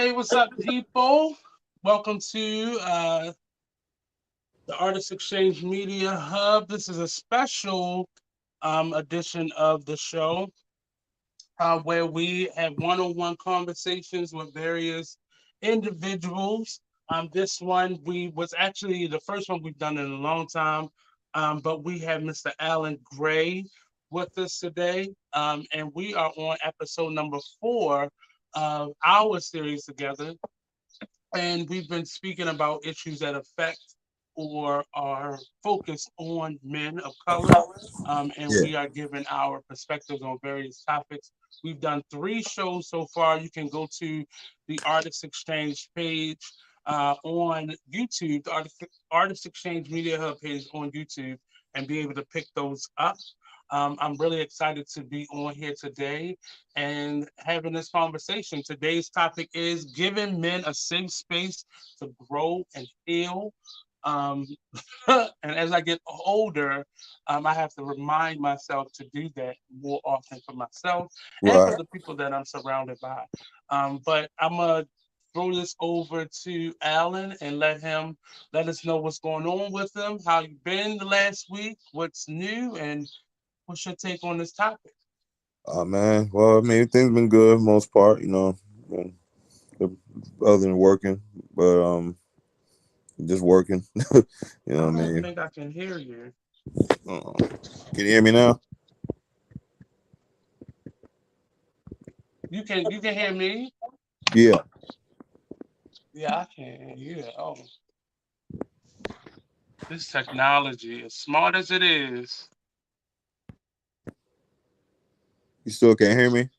Hey, what's up, people? Welcome to the Artist Exchange Media Hub. This is a special edition of the show where we have one-on-one conversations with various individuals. This one we was actually the first one we've done in a long time, but we have Mr. Alan Gray with us today, and we are on episode number 4 of our series together, and we've been speaking about issues that affect or are focused on men of color, and Yeah. we are giving our perspectives on various topics. We've done 3 shows so far. You can go to the Artist Exchange page on YouTube, the Artist Exchange Media Hub page on YouTube, and be able to pick those up. I'm really excited to be on here today and having this conversation. Today's topic is giving men a safe space to grow and heal. Um, and as I get older, I have to remind myself to do that more often for myself and for Right. the people that I'm surrounded by. But I'm going to throw this over to Alan and let us know what's going on with him, how you been the last week, what's new, and what's your take on this topic? Man. Well, I mean, everything's been good for the most part, been- other than working, but just working. You know I what I don't mean? think I can hear you. Can you hear me now? You can hear me? Yeah. Yeah, I can. Yeah. Oh, this technology, as smart as it is, You still can't hear me?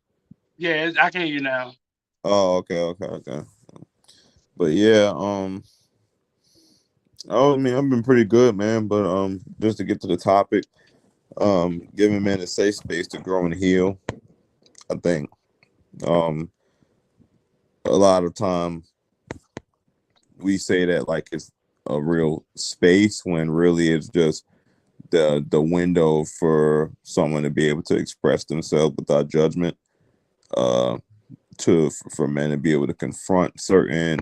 yeah, I can hear you now. Oh, okay. But yeah, I mean, I've been pretty good, man. But just to get to the topic, giving men a safe space to grow and heal. I think um a lot of time we say that like it's a real space when really it's just the window for someone to be able to express themselves without judgment, uh for men to be able to confront certain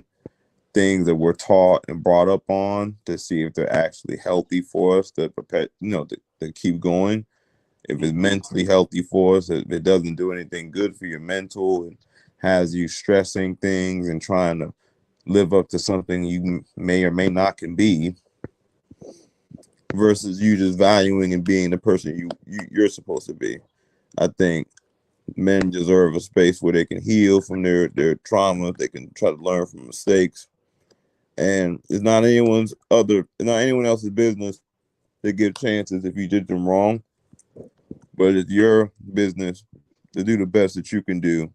things that we're taught and brought up on to see if they're actually healthy for us to to keep going, if it's Hmm. mentally healthy for us, if it doesn't do anything good for your mental and has you stressing things and trying to live up to something you may or may not can be, versus you just valuing and being the person you're supposed to be. I think men deserve a space where they can heal from their trauma. They can try to learn from mistakes, and it's not anyone else's business to give chances if you did them wrong. But it's your business to do the best that you can do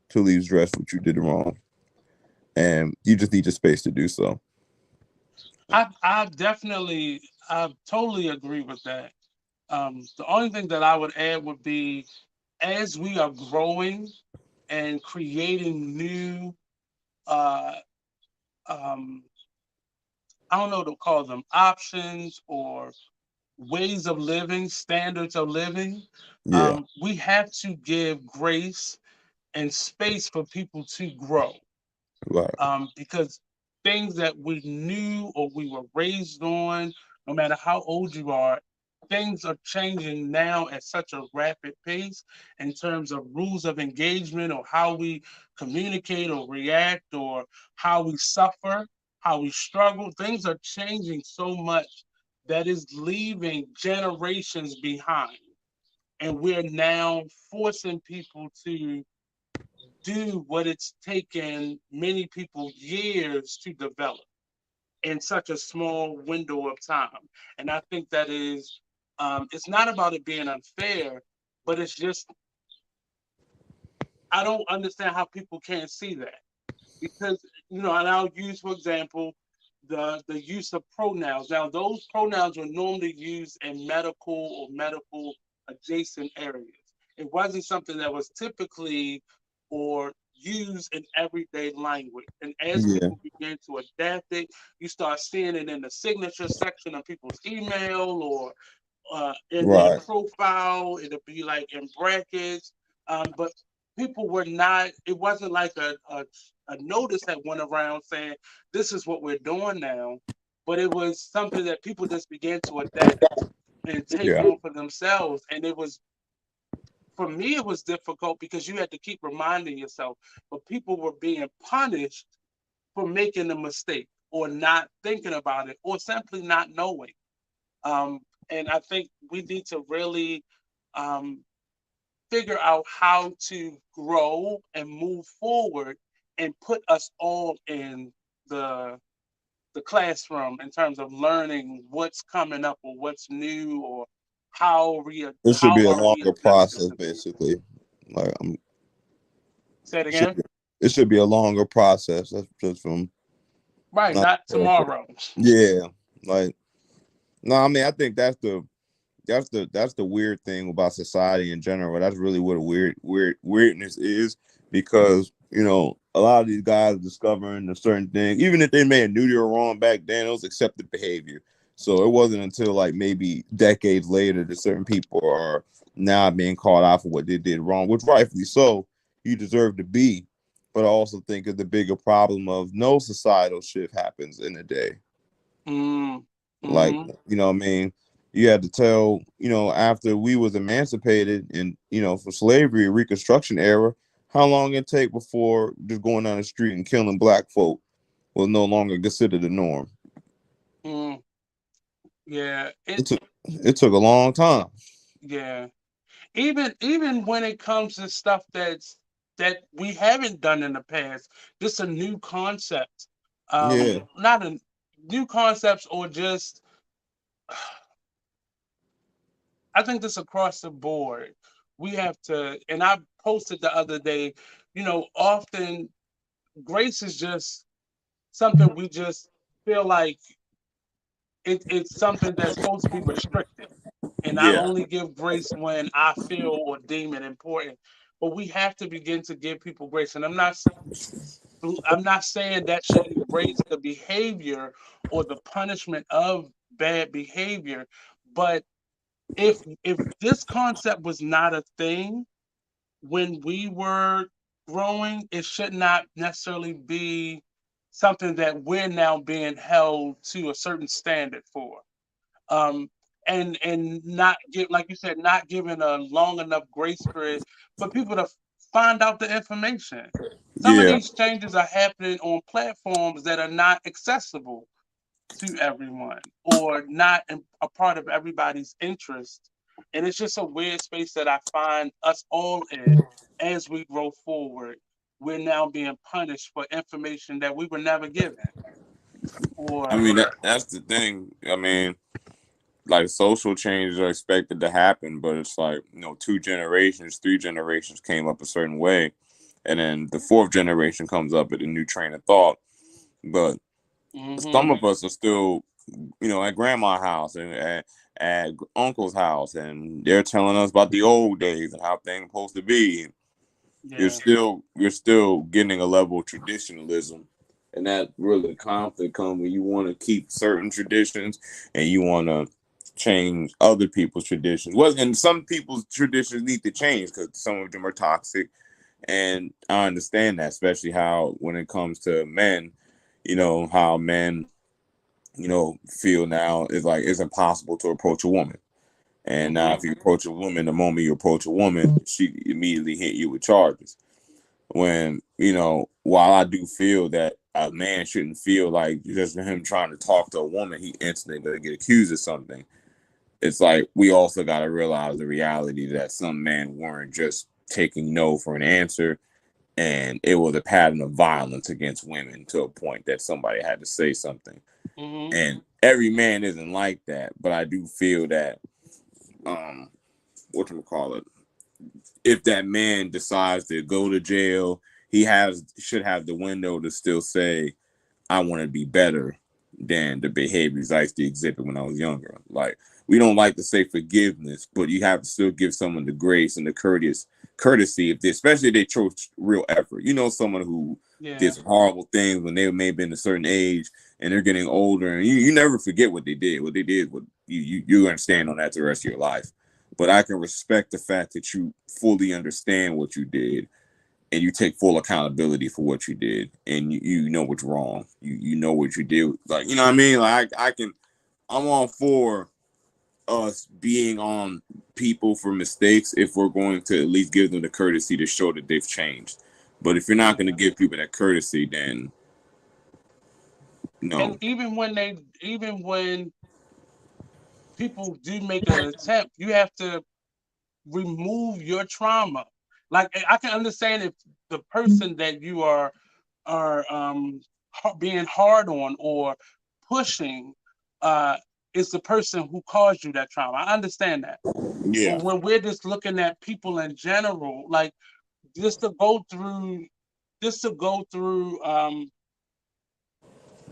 to leave address what you did wrong, and you just need your space to do so. I totally agree with that. The only thing that I would add would be as we are growing and creating new, uh, um, I don't know what to call them, options or ways of living, standards of living, Yeah, we have to give grace and space for people to grow, right. because things that we knew or we were raised on, no matter how old you are, things are changing now at such a rapid pace in terms of rules of engagement or how we communicate or react or how we suffer, how we struggle. Things are changing so much that is leaving generations behind. And we're now forcing people to do what it's taken many people years to develop in such a small window of time. And I think that is, it's not about it being unfair, but it's just, I don't understand how people can't see that. Because, and I'll use, for example, the use of pronouns. Now, those pronouns are normally used in medical or medical adjacent areas. It wasn't something that was typically or used in everyday language. And as Yeah, people begin to adapt it, you start seeing it in the signature section of people's email or in their right. profile. It'll be like in brackets. But people were not. It wasn't like a notice that went around saying this is what we're doing now, but it was something that people just began to adapt and take Yeah, on for themselves. And it was, for me, it was difficult because you had to keep reminding yourself, but people were being punished for making a mistake or not thinking about it or simply not knowing. Um, and I think we need to really um, figure out how to grow and move forward and put us all in the the classroom in terms of learning what's coming up or what's new or it should how be a are we longer adjusting process, to things. basically. Like, Say it it should again. be, it should be a longer process. That's just from Right, not. not tomorrow. Yeah, like no, I mean, I think that's the weird thing about society in general. That's really what a weirdness is, because a lot of these guys are discovering a certain thing, even if they may have knew they were wrong back then, it was accepted behavior. So it wasn't until like maybe decades later that certain people are now being called out for what they did wrong, which rightfully so, you deserve to be. But I also think is the bigger problem of no societal shift happens in a day. Mm, Like, mm-hmm. what I mean, you had to tell, after we was emancipated and, for slavery, Reconstruction era, how long it take before just going down the street and killing black folk was no longer considered the norm. Mm, yeah, It took a long time. yeah. Even when it comes to stuff that we haven't done in the past, just a new concept. Yeah. Not a new concepts or just, I think this across the board. We have to, and I posted the other day, often grace is just something we just feel like it's something that's supposed to be restricted. And I Yeah. only give grace when I feel or deem it important. But we have to begin to give people grace. And I'm not saying that should erase the behavior or the punishment of bad behavior. But if this concept was not a thing when we were growing, it should not necessarily be something that we're now being held to a certain standard for. Um, and not give, like you said, not giving a long enough grace period for people to find out the information. Some of Yeah. these changes are happening on platforms that are not accessible to everyone or not a part of everybody's interest. And it's just a weird space that I find us all in as we grow forward. We're now being punished for information that we were never given. I Or mean, that's the thing. I mean, like, social changes are expected to happen, but it's like, two generations, three generations came up a certain way, and then the fourth generation comes up with a new train of thought. But hmm some of us are still, at grandma's house and at uncle's house, and they're telling us about the old days and how things are supposed to be. yeah. You're still getting a level of traditionalism, and that really the conflict comes when you want to keep certain traditions and you want to change other people's traditions. Well, and some people's traditions need to change because some of them are toxic, and I understand that, especially how when it comes to men, how men, feel now is like it's impossible to approach a woman. And now, hmm if you approach a woman, the moment you approach a woman, she immediately hit you with charges. When, while I do feel that a man shouldn't feel like just him trying to talk to a woman, he instantly gonna get accused of something. It's like we also got to realize the reality that some men weren't just taking no for an answer, and it was a pattern of violence against women to a point that somebody had to say something. hmm And every man isn't like that, but I do feel that um what call it, if that man decides to go to jail, he has should have the window to still say, I want to be better than the behaviors I used to exhibit when I was younger. Like, we don't like to say forgiveness, but you have to still give someone the grace and the courtesy if they, especially if they show real effort. Someone who did Yeah. some horrible things when they may have been a certain age and they're getting older, and you never forget what they did. What they did, what you understand on that the rest of your life. But I can respect the fact that you fully understand what you did, and you take full accountability for what you did, and you know what's wrong. You know what you did. Like, you know what I mean? Like, I'm all for us being on people for mistakes if we're going to at least give them the courtesy to show that they've changed. But if you're not going to Mhm. give people that courtesy, then And no. even when people do make an attempt, you have to remove your trauma. Like I can understand if the person that you are being hard on or pushing uh is the person who caused you that trauma. I understand that. But Yeah. when we're just looking at people in general, like just to go through just to go through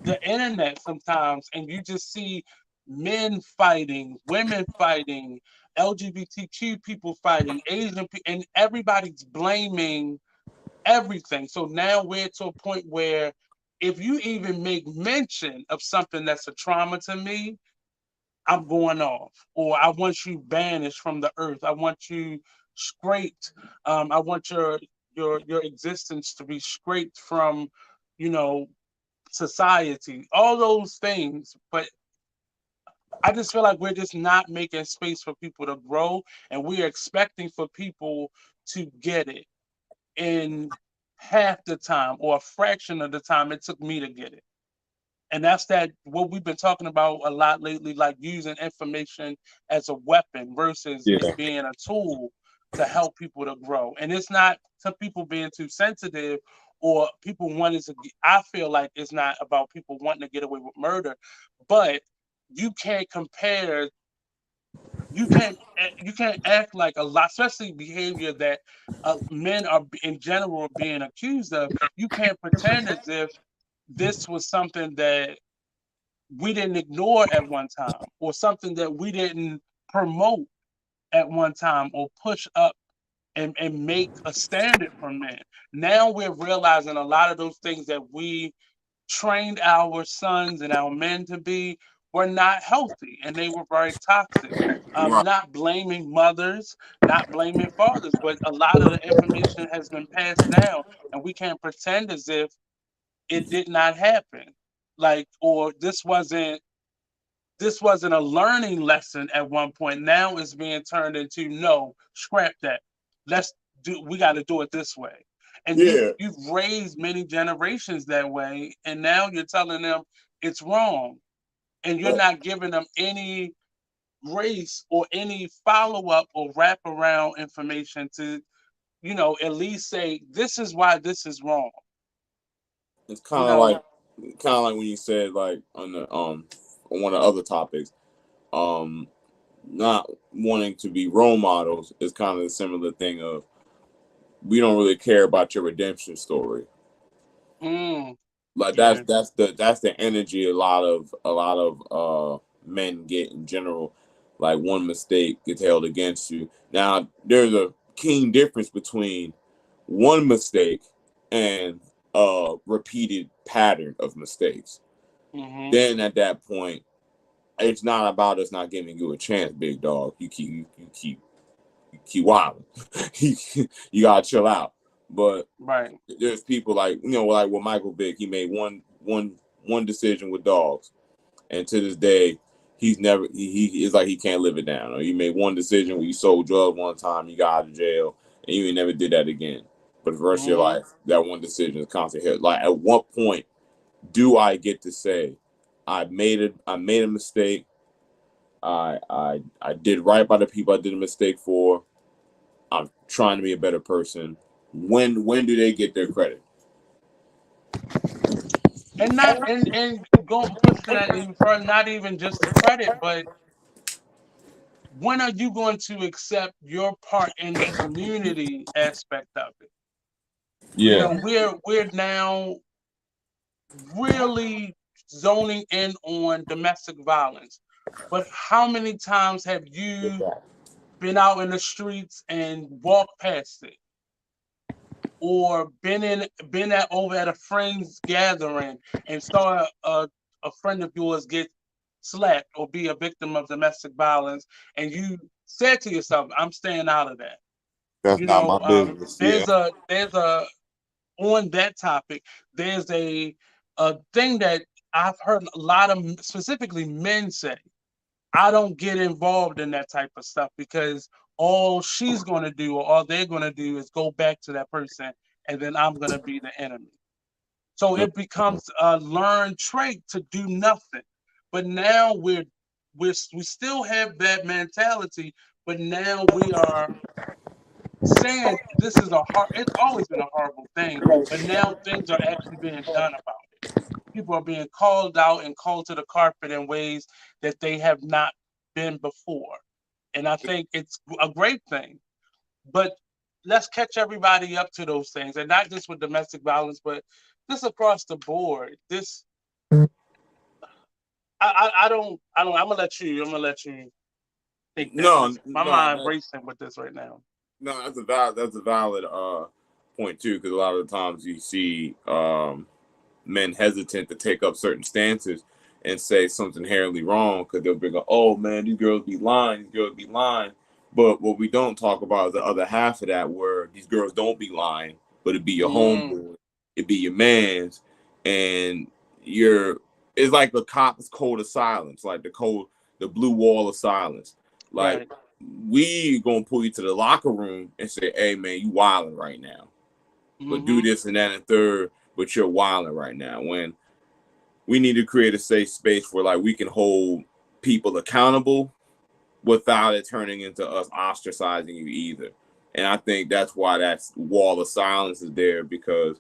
the internet sometimes and you just see men fighting, women fighting, LGBTQ people fighting, Asian people, and everybody's blaming everything. So now we're to a point where if you even make mention of something that's a trauma to me, I'm going off, or I want you banished from the earth. I want you scraped. I want your existence to be scraped from, you know, society. All those things, but I just feel like we're just not making space for people to grow, and we're expecting for people to get it in half the time or a fraction of the time it took me to get it. And that's that what we've been talking about a lot lately, like using information as a weapon versus it Yeah. being a tool to help people to grow. And it's not some people being too sensitive or people wanting to. I feel like it's not about people wanting to get away with murder, but you can't compare. You can't act like a lot, especially behavior that men are in general being accused of. You can't pretend as if this was something that we didn't ignore at one time or something that we didn't promote at one time or push up and make a standard for men. Now we're realizing a lot of those things that we trained our sons and our men to be were not healthy and they were very toxic. Right. Not blaming mothers, not blaming fathers, but a lot of the information has been passed down and we can't pretend as if it did not happen. Like, or this wasn't a learning lesson at one point. Now it's being turned into no, scrap that. We got to do it this way. And Yeah. you've raised many generations that way, and now you're telling them it's wrong, and you're not giving them any grace or any follow up or wrap around information to at least say this is why this is wrong. It's You know. kind of like when you said, like, on one of the other topics, um not wanting to be role models is kind of a similar thing of we don't really care about your redemption story. Mm, Like, yeah. that's the energy a lot of men get in general. Like, one mistake gets held against you. Now there's a keen difference between one mistake and a repeated pattern of mistakes. Hmm. Then at that point, it's not about us not giving you a chance, big dog. You keep wilding. You gotta chill out. But Right. there's people like, like with Michael Vick. He made one decision with dogs, and to this day, he's never he is like he can't live it down. Or you made one decision where you sold drugs one time, you got out of jail, and you ain't never did that again. But for the rest of your Hmm. life, that one decision is constant hit. Like, at what point do I get to say I made a mistake? I did right by the people I did a mistake for. I'm trying to be a better person. When do they get their credit? And not and go pushing that even further, not even just the credit, but when are you going to accept your part in the community aspect of it? Yeah. We're now really zoning in on domestic violence. But how many times have you been out in the streets and walked past it? Or been over at a friend's gathering and saw a friend of yours get slapped or be a victim of domestic violence, and you said to yourself, I'm staying out of that. That's You not know, my business. Yeah. there's a on that topic, there's a thing that I've heard a lot of specifically men say. I don't get involved in that type of stuff because all she's going to do or all they're going to do is go back to that person and then I'm going to be the enemy. So it becomes a learned trait to do nothing. But now we still have that mentality, but now we are saying this is a hard it's always been a horrible thing, but now things are actually being done about it. People are being called out and called to the carpet in ways that they have not been before. And I think it's a great thing. But let's catch everybody up to those things, and not just with domestic violence, but just across the board. This I don't I'm gonna let you take that No, because my no, mind racing with this right now. no. That's a valid point too, because a lot of the times you see men hesitant to take up certain stances and say something inherently wrong because they'll bring up, oh man, these girls be lying. But what we don't talk about is the other half of that, where these girls don't be lying, but it be your Mm, homeboy, it be your man's, and you're. It's like the cop's code of silence, like the blue wall of silence. Like right. we gonna pull you to the locker room and say, hey man, you wilding right now, but do Mm-hmm. this and that and third, but you're wilding right now. When we need to create a safe space where like we can hold people accountable without it turning into us ostracizing you either. And I think that's why that wall of silence is there, because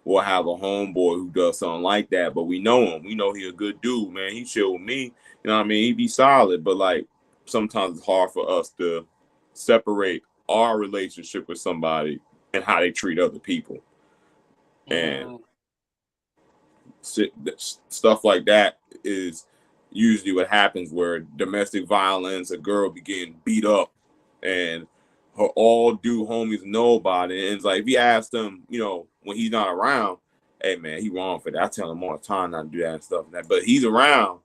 we'll have a homeboy who does something like that, but we know him. We know he a good dude, man. He chill with me. You know what I mean? He be solid, but like sometimes it's hard for us to separate our relationship with somebody and how they treat other people. And Mm, stuff like that is usually what happens, where domestic violence, a girl be getting beat up, and her all do homies know about it. And it's like if you ask them, when he's not around, hey man, he wrong for that. I tell him all the time not to do that and stuff like that. But he's around,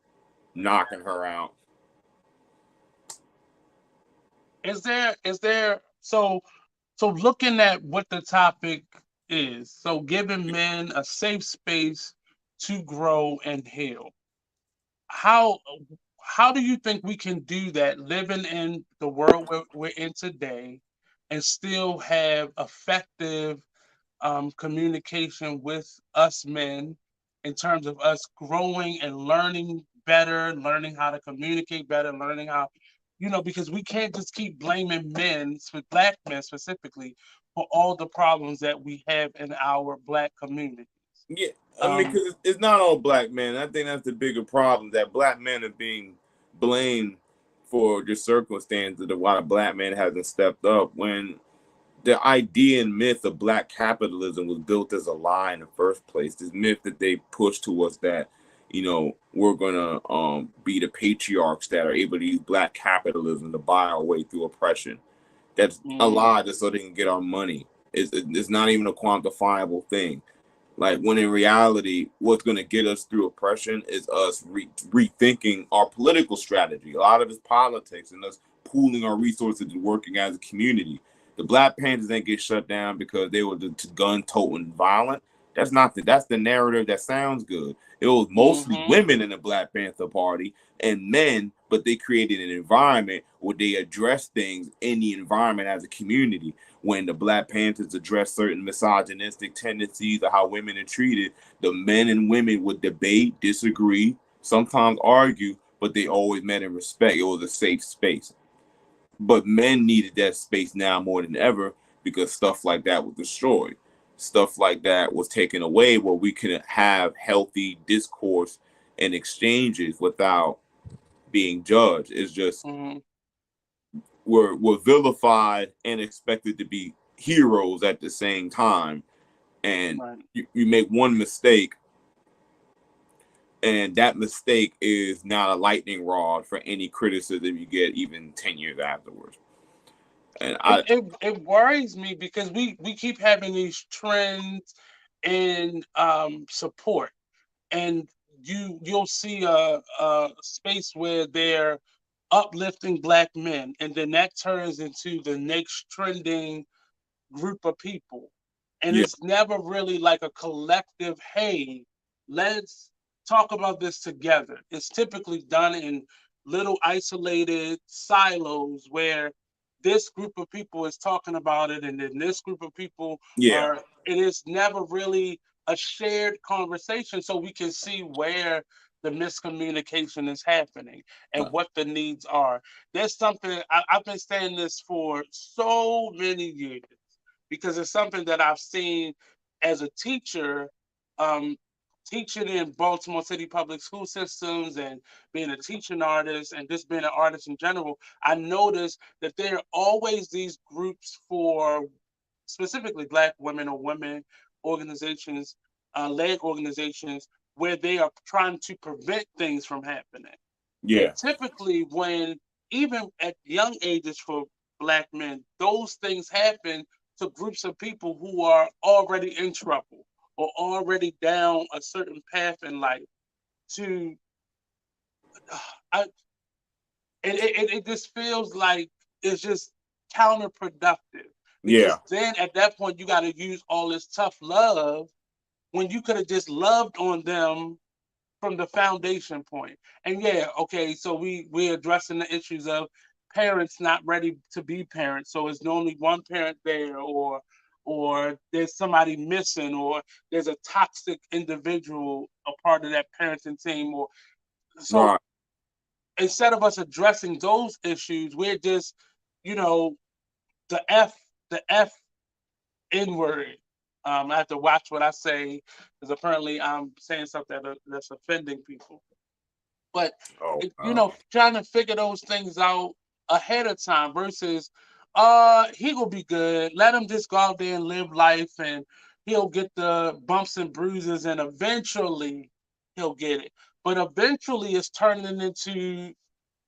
knocking her out. is there so looking at what the topic is, so giving men a safe space to grow and heal. How how do you think we can do that living in the world we're in today and still have effective communication with us men in terms of us growing and learning better, learning how to communicate better, learning how, because we can't just keep blaming men, black men specifically, for all the problems that we have in our black community. Yeah, I mean, Um, because it's not all black men. I think that's the bigger problem, that black men are being blamed for the circumstances of why the black man hasn't stepped up, when the idea and myth of black capitalism was built as a lie in the first place. This myth that they pushed to us that, we're gonna be the patriarchs that are able to use black capitalism to buy our way through oppression. That's a mm, lie, just so they can get our money. It's not even a quantifiable thing. Like, when in reality, what's going to get us through oppression is us rethinking our political strategy. A lot of it's politics and us pooling our resources and working as a community. The Black Panthers didn't get shut down because they were the gun toting violent. That's the narrative that sounds good. It was mostly mm-hmm, women in the Black Panther Party and men, but they created an environment where they addressed things in the environment as a community. When the Black Panthers addressed certain misogynistic tendencies of how women are treated, the men and women would debate, disagree, sometimes argue, but they always met in respect. It was a safe space. But men needed that space now more than ever, because stuff like that was destroyed. Stuff like that was taken away, where we could have healthy discourse and exchanges without being judged. It's just mm-hmm, we're vilified and expected to be heroes at the same time. And right. you make one mistake, and that mistake is not a lightning rod for any criticism you get even 10 years afterwards. And It, I it it worries me because we keep having these trends in support, and you'll see a space where they're uplifting black men, and then that turns into the next trending. group of people. And Yeah. it's never really like a collective, hey, let's talk about this together. It's typically done in little isolated silos where this group of people is talking about it, and then this group of people Yeah. are, it is never really a shared conversation so we can see where the miscommunication is happening and Uh, what the needs are. There's something I've been saying this for so many years because it's something that I've seen as a teacher, um, teaching in Baltimore City public school systems and being a teaching artist and just being an artist in general. I noticed that there are always these groups for specifically Black women or women organizations, leg organizations, where they are trying to prevent things from happening. And yeah. typically, when even at young ages for Black men, those things happen to groups of people who are already in trouble or already down a certain path in life. To, I, it just feels like it's just counterproductive Yeah. because then at that point you got to use all this tough love when you could have just loved on them from the foundation point. And yeah, okay, so we're addressing the issues of parents not ready to be parents. So it's only one parent there, or there's somebody missing, or there's a toxic individual a part of that parenting team, or so Right. instead of us addressing those issues, we're just, you know, the F the F N word. I have to watch what I say because apparently I'm saying something that's offending people. But Oh, trying to figure those things out ahead of time versus he will be good. Let him just go out there and live life, and he'll get the bumps and bruises, and eventually he'll get it. But eventually it's turning into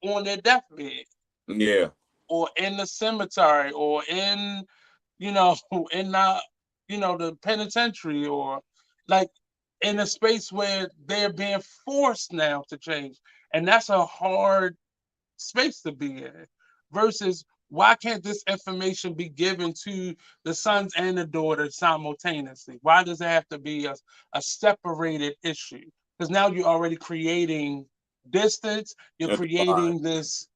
on their deathbed yeah. or in the cemetery or in in the penitentiary, or like in a space where they're being forced now to change. And that's a hard space to be in. Versus why can't this information be given to the sons and the daughters simultaneously? Why does it have to be a separated issue? Because now you're already creating distance, you're That's fine. creating this,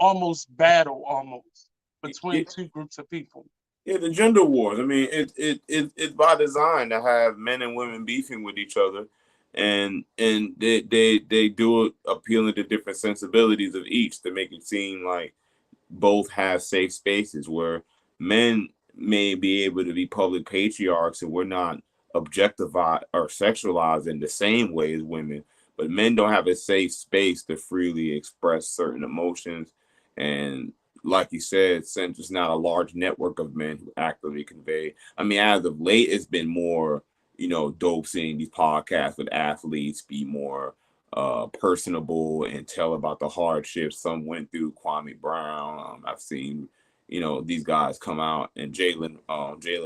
almost battle almost Yeah, between two groups of people. yeah, the gender wars. I mean, it's by design to have men and women beefing with each other, and they do it appealing to different sensibilities of each to make it seem like both have safe spaces where men may be able to be public patriarchs and we're not objectified or sexualized in the same way as women, but men don't have a safe space to freely express certain emotions. And like you said, since there's not a large network of men who actively convey, I mean, as of late, it's been more, dope seeing these podcasts with athletes be more personable and tell about the hardships some went through. Kwame Brown, I've seen, these guys come out, and Jalen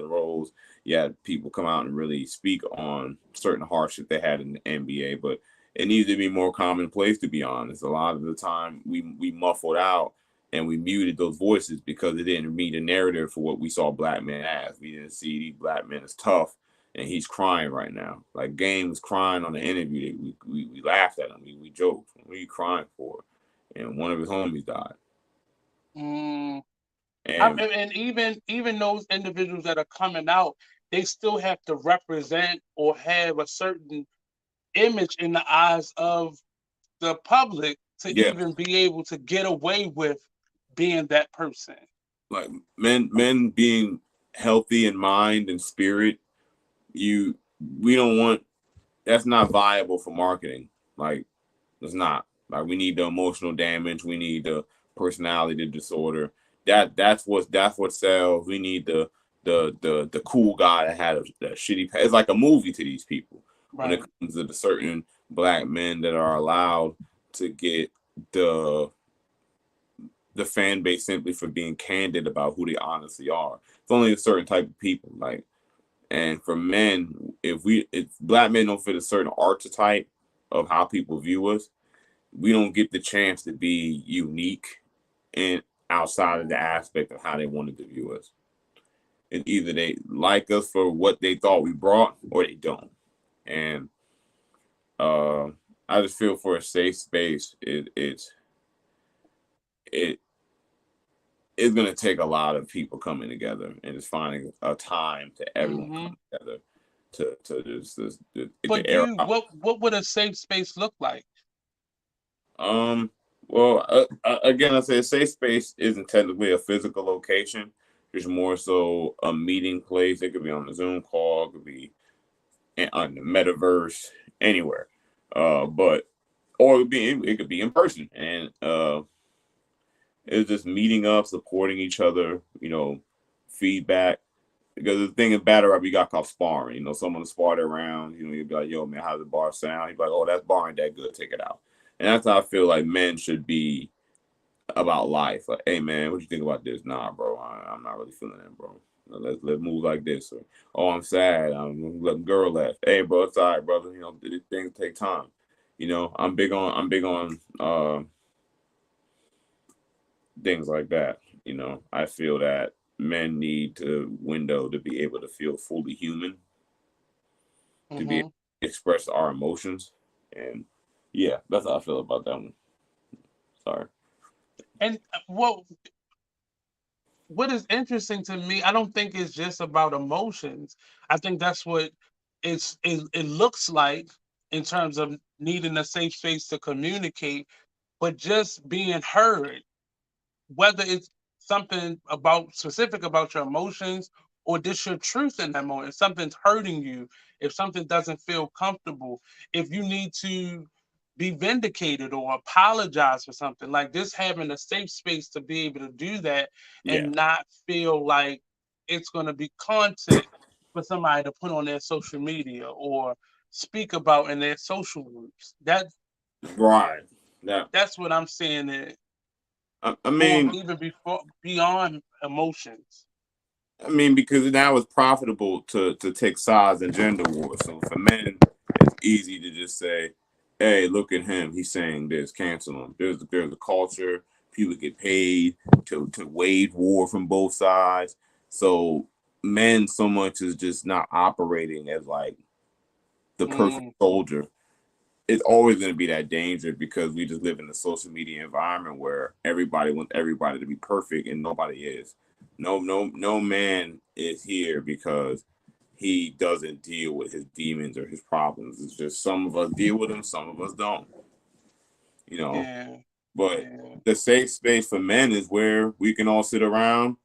Rose. Yeah, people come out and really speak on certain hardships they had in the NBA, but it needs to be more commonplace. To be honest, a lot of the time we muffled out and we muted those voices because it didn't meet a narrative for what we saw black men as. We didn't see these black men as tough, and he's crying right now. Like Game was crying on the interview. We laughed at him. We joked. What are you crying for? And one of his homies died. Mm. And And even those individuals that are coming out, they still have to represent or have a certain image in the eyes of the public to yeah, even be able to get away with being that person. like men being healthy in mind and spirit, you we don't want that's not viable for marketing. Like it's not. Like we need the emotional damage. We need the personality disorder. That's what sells. We need the cool guy that had a shitty. It's like a movie to these people when it Right. comes to the certain black men that are allowed to get the the fan base simply for being candid about who they honestly are. It's only a certain type of people. Like and for men, if black men don't fit a certain archetype of how people view us, we don't get the chance to be unique and outside of the aspect of how they wanted to view us. And either they like us for what they thought we brought, or they don't. And uh, I just feel for a safe space. It it's gonna take a lot of people coming together and just finding a time to everyone Hmm. coming together to For to air you, out. what would a safe space look like? Um, well, again, I say a safe space isn't technically a physical location. It's more so a meeting place. It could be on a Zoom call. It could be on the metaverse, anywhere. But or it could be in person, and it's just meeting up, supporting each other. Feedback. Because the thing in battle rap, we got called sparring. Someone sparred around. You'd be like, "Yo, man, how's the bar sound?" You'd be like, "Oh, that bar ain't that good. Take it out." And that's how I feel like men should be about life. Like, hey, man, what you think about this? Nah, bro, I'm not really feeling that, bro. Let's move like this. Or, oh, I'm sad. I'm letting girl left. Hey, bro, it's all right, brother. These things take time. I'm big on things like that. I feel that men need to window to be able to feel fully human, to be able Hmm. to express our emotions. And yeah, that's how I feel about that one. Sorry. And what is interesting to me, I don't think it's just about emotions. I think that's what it looks like in terms of needing a safe space to communicate, but just being heard, whether it's something about specific about your emotions or just your truth in that moment. If something's hurting you, if something doesn't feel comfortable, if you need to be vindicated or apologize for something, like this having a safe space to be able to do that Yeah. and not feel like it's going to be content for somebody to put on their social media or speak about in their social groups. Right. Yeah. That's what I'm saying. I Going mean, even before beyond emotions. because now it's profitable to take sides in gender wars. So for men, it's easy to just say, "Hey, look at him. He's saying this. Cancel him." There's a culture. People get paid to wage war from both sides. So men so much is just not operating as like the perfect Mm, soldier. It's always going to be that danger because we just live in a social media environment where everybody wants everybody to be perfect and nobody is. No man is here because he doesn't deal with his demons or his problems. It's just some of us deal with them, some of us don't. You know, yeah, but yeah. the safe space for men is where we can all sit around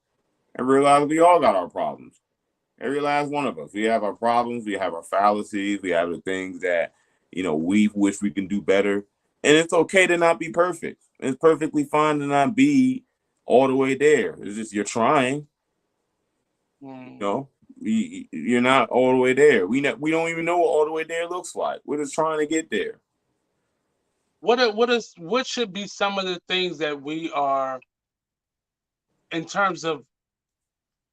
and realize we all got our problems. Every last one of us. We have our problems, we have our fallacies, we have the things that, we wish we can do better. And it's okay to not be perfect. It's perfectly fine to not be all the way there. It's just you're trying, you Mm. know. You're not all the way there. We don't even know what all the way there looks like. We're just trying to get there. What should be some of the things that we are in terms of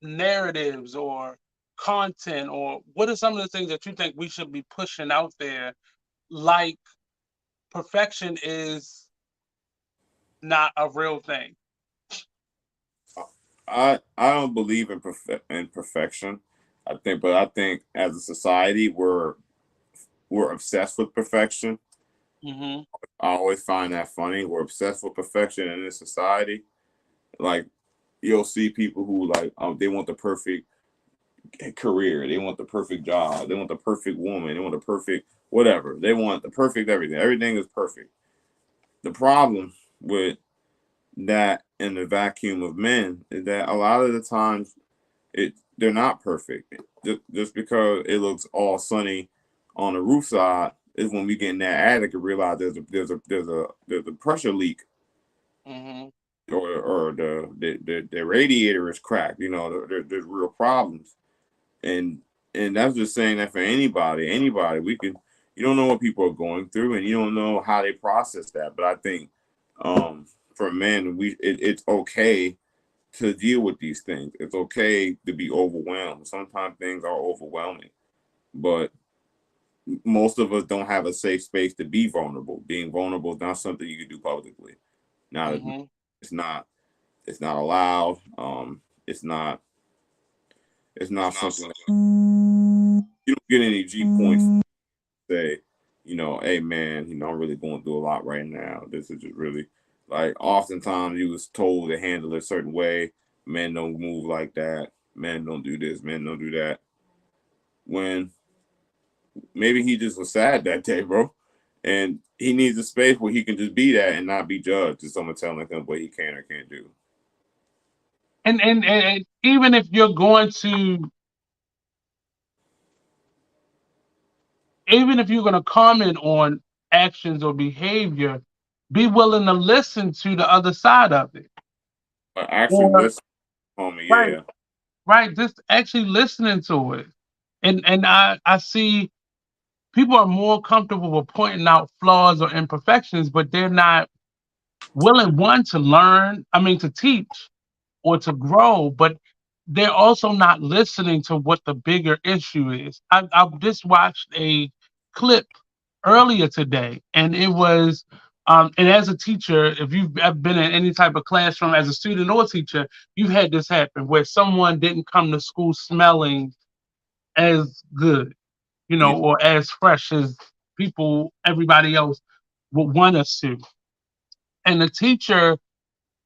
narratives or content, or what are some of the things that you think we should be pushing out there, like perfection is not a real thing? I don't believe in perfection. But I think as a society we're obsessed with perfection. Hmm. I always find that funny. We're obsessed with perfection in this society. Like you'll see people who like they want the perfect career, they want the perfect job, they want the perfect woman, they want the perfect whatever. They want the perfect everything. Everything is perfect. The problem with that in the vacuum of men is that a lot of the times they're not perfect. Just because it looks all sunny on the roof side is when we get in that attic and realize there's a pressure leak Hmm. or the radiator is cracked. There's real problems, and that's just saying that for anybody we can. You don't know what people are going through, and you don't know how they process that. But I think for men, it's okay to deal with these things. It's okay to be overwhelmed. Sometimes things are overwhelming, but most of us don't have a safe space to be vulnerable. Being vulnerable is not something you can do publicly. Not Hmm. it's not it's not allowed. It's not It's not something like you don't get any G points to say, hey man, I'm really going through a lot right now. This is just really like oftentimes you was told to handle it a certain way. Men don't move like that. Men don't do this. Men don't do that. When maybe he just was sad that day, bro. And he needs a space where he can just be that and not be judged to someone telling him what he can or can't do. And even if you're going to, even if you're going to comment on actions or behavior, be willing to listen to the other side of it. Actually, Or listen, homie, right, yeah. right, just actually listening to it. And I see people are more comfortable with pointing out flaws or imperfections, but they're not willing, one, to learn, I mean to teach or to grow, but they're also not listening to what the bigger issue is. I just watched a clip earlier today, and it was, and as a teacher, if you've ever been in any type of classroom as a student or teacher, you've had this happen where someone didn't come to school smelling as good, Yeah. or as fresh as everybody else would want us to. And the teacher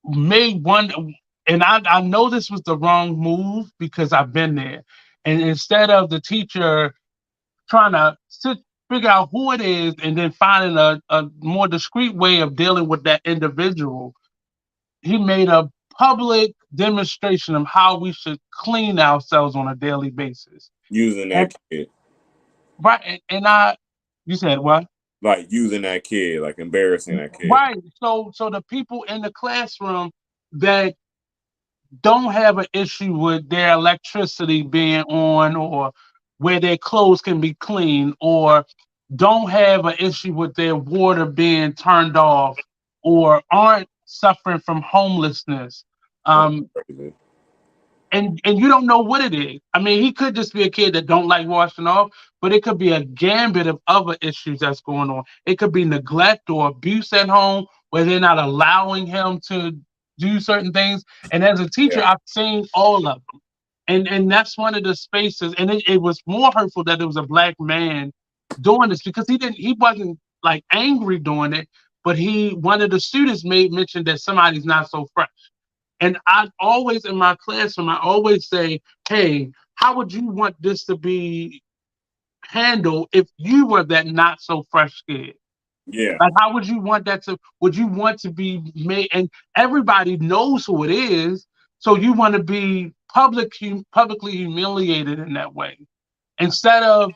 made one, and I know this was the wrong move because I've been there. And instead of the teacher trying to figure out who it is and then finding a more discreet way of dealing with that individual, he made a public demonstration of how we should clean ourselves on a daily basis. Using And that kid. right, and you said what? Like using that kid, like embarrassing that kid. Right. So the people in the classroom that don't have an issue with their electricity being on or where their clothes can be clean or don't have an issue with their water being turned off or aren't suffering from homelessness. Oh, that's Um, crazy. and you don't know what it is. I mean, he could just be a kid that don't like washing off, but it could be a gambit of other issues that's going on. It could be neglect or abuse at home where they're not allowing him to do certain things. And as a teacher, Yeah. I've seen all of them. And that's one of the spaces. And it was more hurtful that it was a black man doing this because he wasn't like angry doing it, but one of the students made mention that somebody's not so fresh. And I always in my classroom, I always say, hey, how would you want this to be handled if you were that not so fresh kid? Yeah. Like, how would you want that to? Would you want to be made? And everybody knows who it is, so you want to be publicly humiliated in that way instead of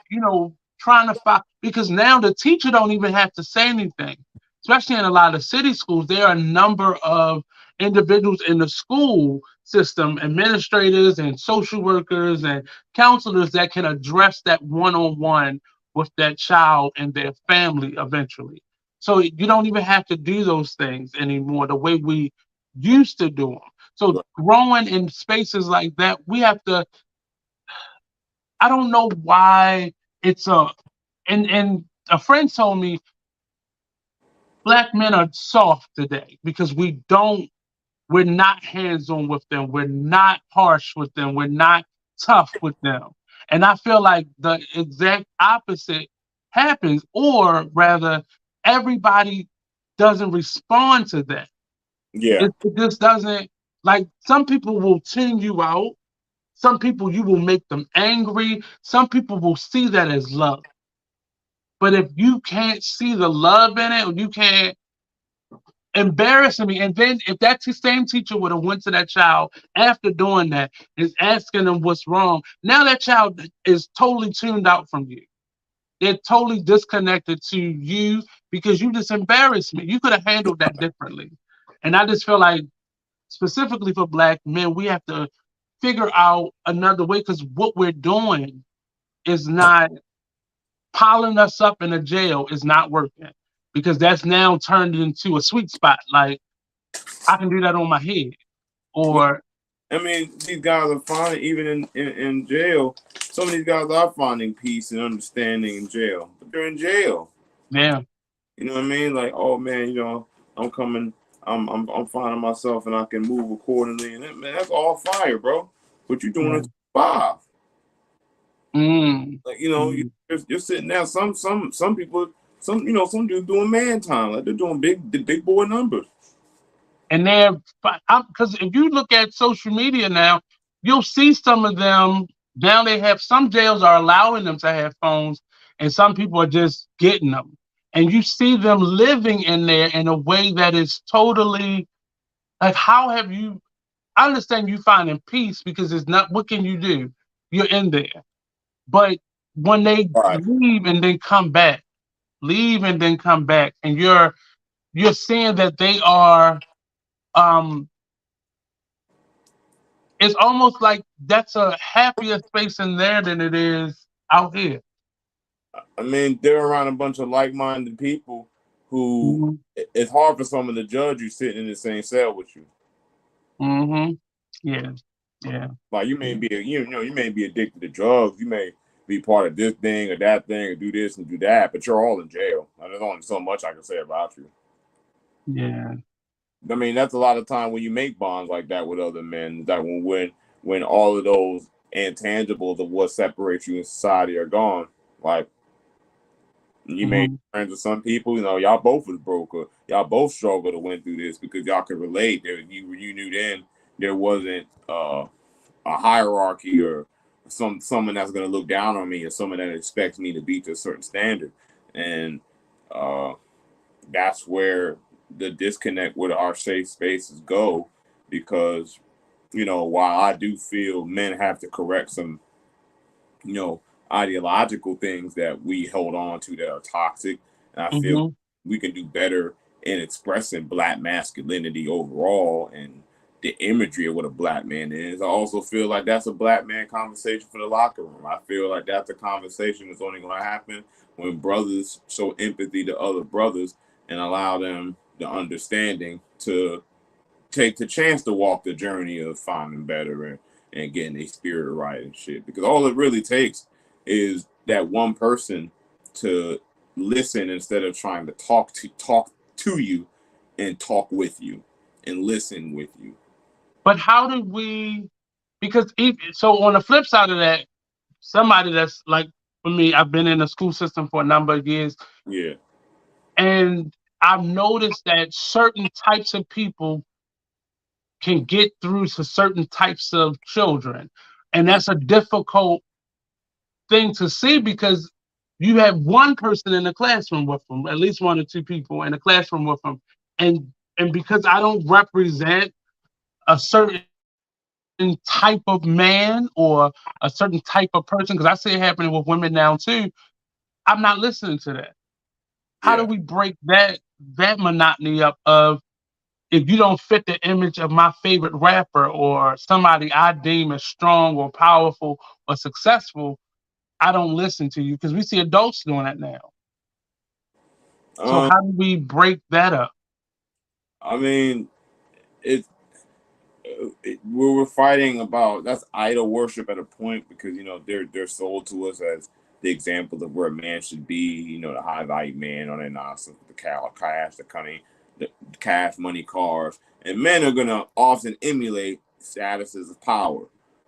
trying to find, because now the teacher don't even have to say anything, especially in a lot of city schools. There are a number of individuals in the school system, administrators and social workers and counselors that can address that one-on-one with that child and their family eventually. So you don't even have to do those things anymore the way we used to do them. So Right. growing in spaces like that, we have to, I don't know why it's and a friend told me black men are soft today because we're not hands-on with them, we're not harsh with them, we're not tough with them. And I feel like the exact opposite happens, or rather, everybody doesn't respond to that. Yeah. It just doesn't, like some people will tune you out, some people you will make them angry, some people will see that as love. But if you can't see the love in it, or you can't embarrassing me, and then if that same teacher would have went to that child after doing that, is asking them what's wrong, now that child is totally tuned out from you. They're totally disconnected to you because you just embarrassed me. You could have handled that differently. And I just feel like specifically for black men, we have to figure out another way because what we're doing is not piling us up in a jail is not working because that's now turned into a sweet spot. Like I can do that on my head, Well, or I mean, these guys are finding, even in jail, some of these guys are finding peace and understanding in jail. But they're in jail. yeah, You know what I mean? Like, oh man, I'm coming, I'm finding myself and I can move accordingly. And man, that's all fire, bro. But you're doing yeah, it 5. Mm, Like mm. you're sitting down. Some people, some dudes doing man time. Like they're doing big boy numbers. And they're because if you look at social media now, you'll see some of them. Now they have some jails are allowing them to have phones, and some people are just getting them. And you see them living in there in a way that is totally like, how have you? I understand you finding peace because it's not. What can you do? You're in there, but when they Right. leave and then come back, leave and then come back, and you're seeing that they are um it's almost like that's a happier space in there than it is out here. I mean, they're around a bunch of like-minded people who Hmm. it's hard for someone to judge you sitting in the same cell with you. Hmm. Yeah. Yeah. Like you may Yeah. be, you may be addicted to drugs. You may be part of this thing or that thing, or do this and do that, but you're all in jail. And there's only so much I can say about you. Yeah. I mean, that's a lot of time when you make bonds like that with other men. That when all of those intangibles of what separates you in society are gone. Like you made Hmm. friends with some people, y'all both was broke or y'all both struggled to win through this because y'all could relate. You knew then there wasn't a hierarchy or someone that's gonna look down on me or someone that expects me to be to a certain standard. And uh that's where the disconnect with our safe spaces go because while I do feel men have to correct some you know, ideological things that we hold on to that are toxic. And I feel Hmm. we can do better in expressing black masculinity overall and the imagery of what a black man is. I also feel like that's a black man conversation for the locker room. I feel like that's a conversation that's only going to happen when brothers show empathy to other brothers and allow them the understanding to take the chance to walk the journey of finding better and getting a spirit right and shit. Because all it really takes is that one person to listen instead of trying to talk to you and talk with you and listen with you. But how do we? Because so on the flip side of that, somebody that's like for me, I've been in the school system for a number of years, Yeah. and I've noticed that certain types of people can get through to certain types of children, and that's a difficult thing to see because you have one person in the classroom with them, at least one or two people in the classroom with them, and because I don't represent a certain type of man or a certain type of person, because I see it happening with women now too. I'm not listening to that. How do Yeah. we break that monotony up of if you don't fit the image of my favorite rapper or somebody I deem as strong or powerful or successful, I don't listen to you because we see adults doing that now. So Um, how do we break that up? I mean, it, we were fighting about that's idol worship at a point because they're sold to us as the example of where a man should be. The high value man on that nonsense with the cash, the cash money cars, and men are gonna often emulate statuses of power.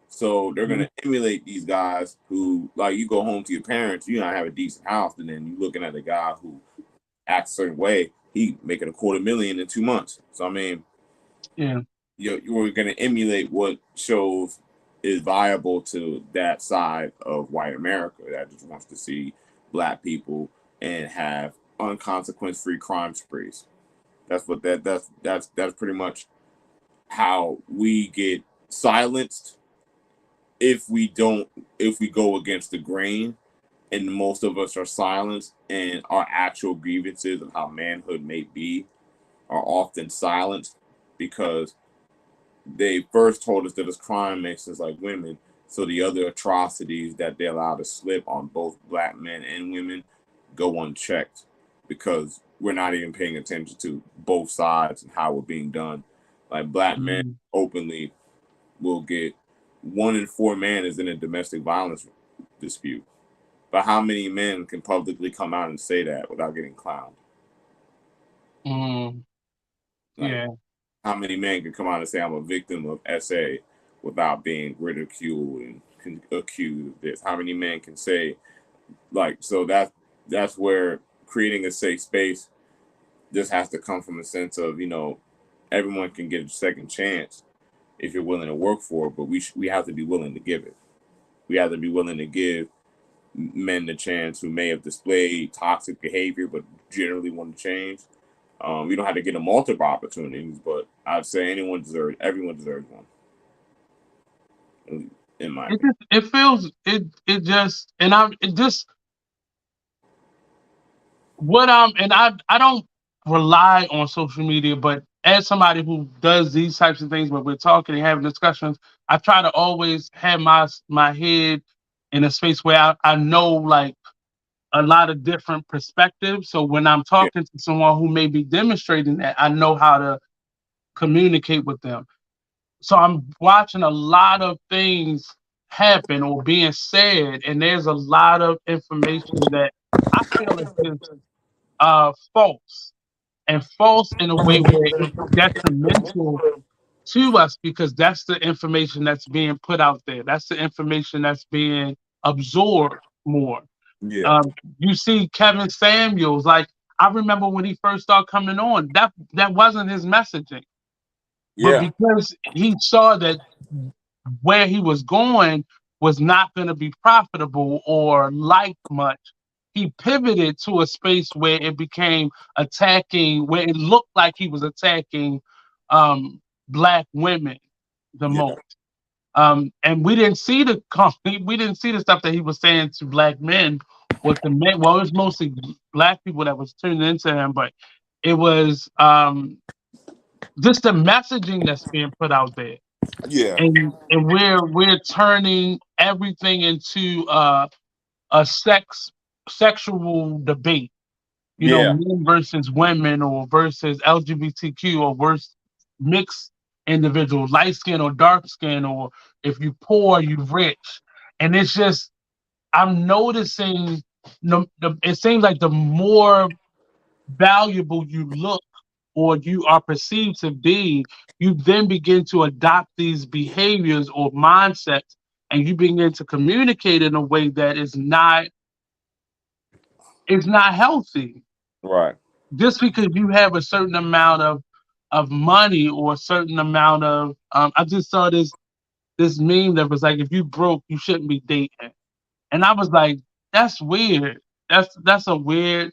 So they're Mhm. gonna emulate these guys who, like, you go home to your parents, you not have a decent house, and then you looking at a guy who acts a certain way. He making a quarter million in 2 months. So I mean, Yeah. you're going to emulate what shows is viable to that side of white America that just wants to see black people and have unconsequence free crime sprees. That's what that's pretty much how we get silenced if we go against the grain and most of us are silenced and our actual grievances of how manhood may be are often silenced because they first told us that it's crime makes us like women. So the other atrocities that they allow to slip on both black men and women go unchecked because we're not even paying attention to both sides and how we're being done. Like black men Mhm. openly will get 1 in 4 men is in a domestic violence dispute. But how many men can publicly come out and say that without getting clowned? Mm. Like Yeah. how many men can come out and say I'm a victim of SA without being ridiculed and can accuse of this? How many men can say like so that's where creating a safe space just has to come from a sense of everyone can get a second chance if you're willing to work for it, but we have to be willing to give it. We have to be willing to give men the chance who may have displayed toxic behavior but generally want to change. We don't have to get them multiple opportunities, but I'd say everyone deserves one, in my It opinion. just it feels it just and I'm it just what and I don't rely on social media, but as somebody who does these types of things when we're talking and having discussions, I try to always have my head in a space where I know like a lot of different perspectives. So when I'm Yeah, talking to someone who may be demonstrating that, I know how to communicate with them. So I'm watching a lot of things happen or being said, and there's a lot of information that I feel is just false and false in a way where it's detrimental to us because that's the information that's being put out there. That's the information that's being absorbed more. yeah, You see Kevin Samuels, like I remember when he first started coming on, that wasn't his messaging. But yeah, because he saw that where he was going was not going to be profitable or liked much, he pivoted to a space where it became attacking, where it looked like he was attacking black women the yeah, most. And we didn't see the we didn't see the stuff that he was saying to black men with the men. Well, it was mostly black people that was tuning into him, but it was just the messaging that's being put out there, yeah, and we're turning everything into a sexual debate. You know, yeah, men versus women, or versus LGBTQ, or versus mixed individuals, light skin or dark skin, or if you poor, you rich, and it's just I'm noticing. It seems like the more valuable you look or you are perceived to be, you then begin to adopt these behaviors or mindsets, and you begin to communicate in a way that is not healthy. right. Just because you have a certain amount of money or a certain amount of I just saw this meme that was like, if you broke, you shouldn't be dating. And I was like, that's weird. That's a weird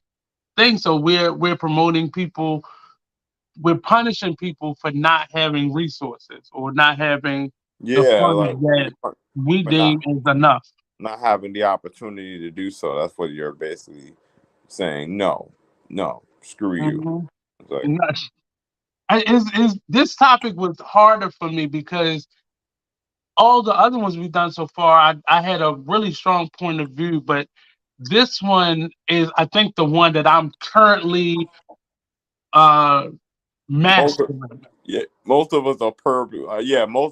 thing. So we're promoting people, we're punishing people for not having resources or not having the Yeah, funds like that we but not deem is enough. not having the opportunity to do so. That's what you're basically saying. No, no, screw you. Mhm. It's like, And is this topic was harder for me because all the other ones we've done so far, I had a really strong point of view, but this one is, I think, the one that I'm currently uh most of, mastering. yeah, most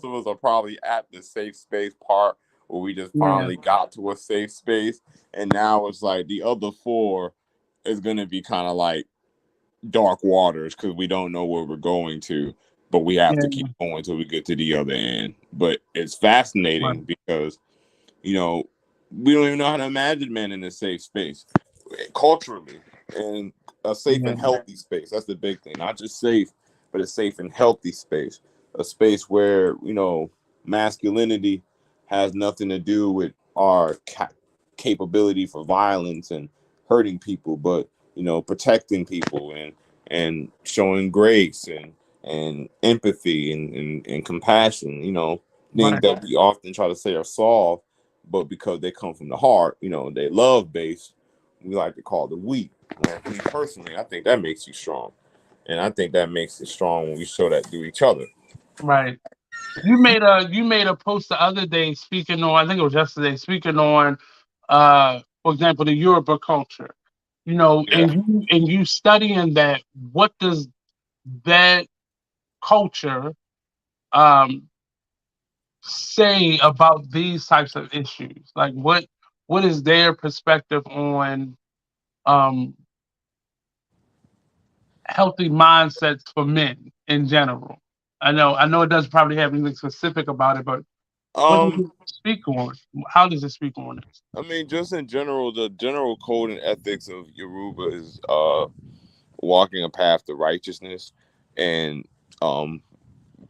of us are probably at the safe space part where we just Yeah, finally got to a safe space, and now it's like the other four is gonna be kind of like dark waters because we don't know where we're going to, but we have to keep yeah, going till we get to the other end. But it's right, fascinating because you know we don't even know how to imagine men in a safe space culturally, and a safe yeah, and healthy space. That's the big thing. Not just safe, but a safe and healthy space. A space where masculinity has nothing to do with our capability for violence and hurting people, but protecting people and showing grace and empathy and compassion. Things right, that we often try to say are soft, but because they come from the heart, they love based, we like to call it weak. And me personally, I think that makes you strong. And I think that makes it strong when we show that to each other. right. You made a post the other day speaking on, I think it was yesterday, speaking on for example, the Yoruba culture. Yeah. And you studying that, what does that culture um say about these types of issues? Like what is their perspective on um healthy mindsets for men in general? I know it doesn't probably have anything specific about it, but What does Um, it speak on? How does it speak on this? I mean, just in general, the general code and ethics of Yoruba is walking a path to righteousness, and um,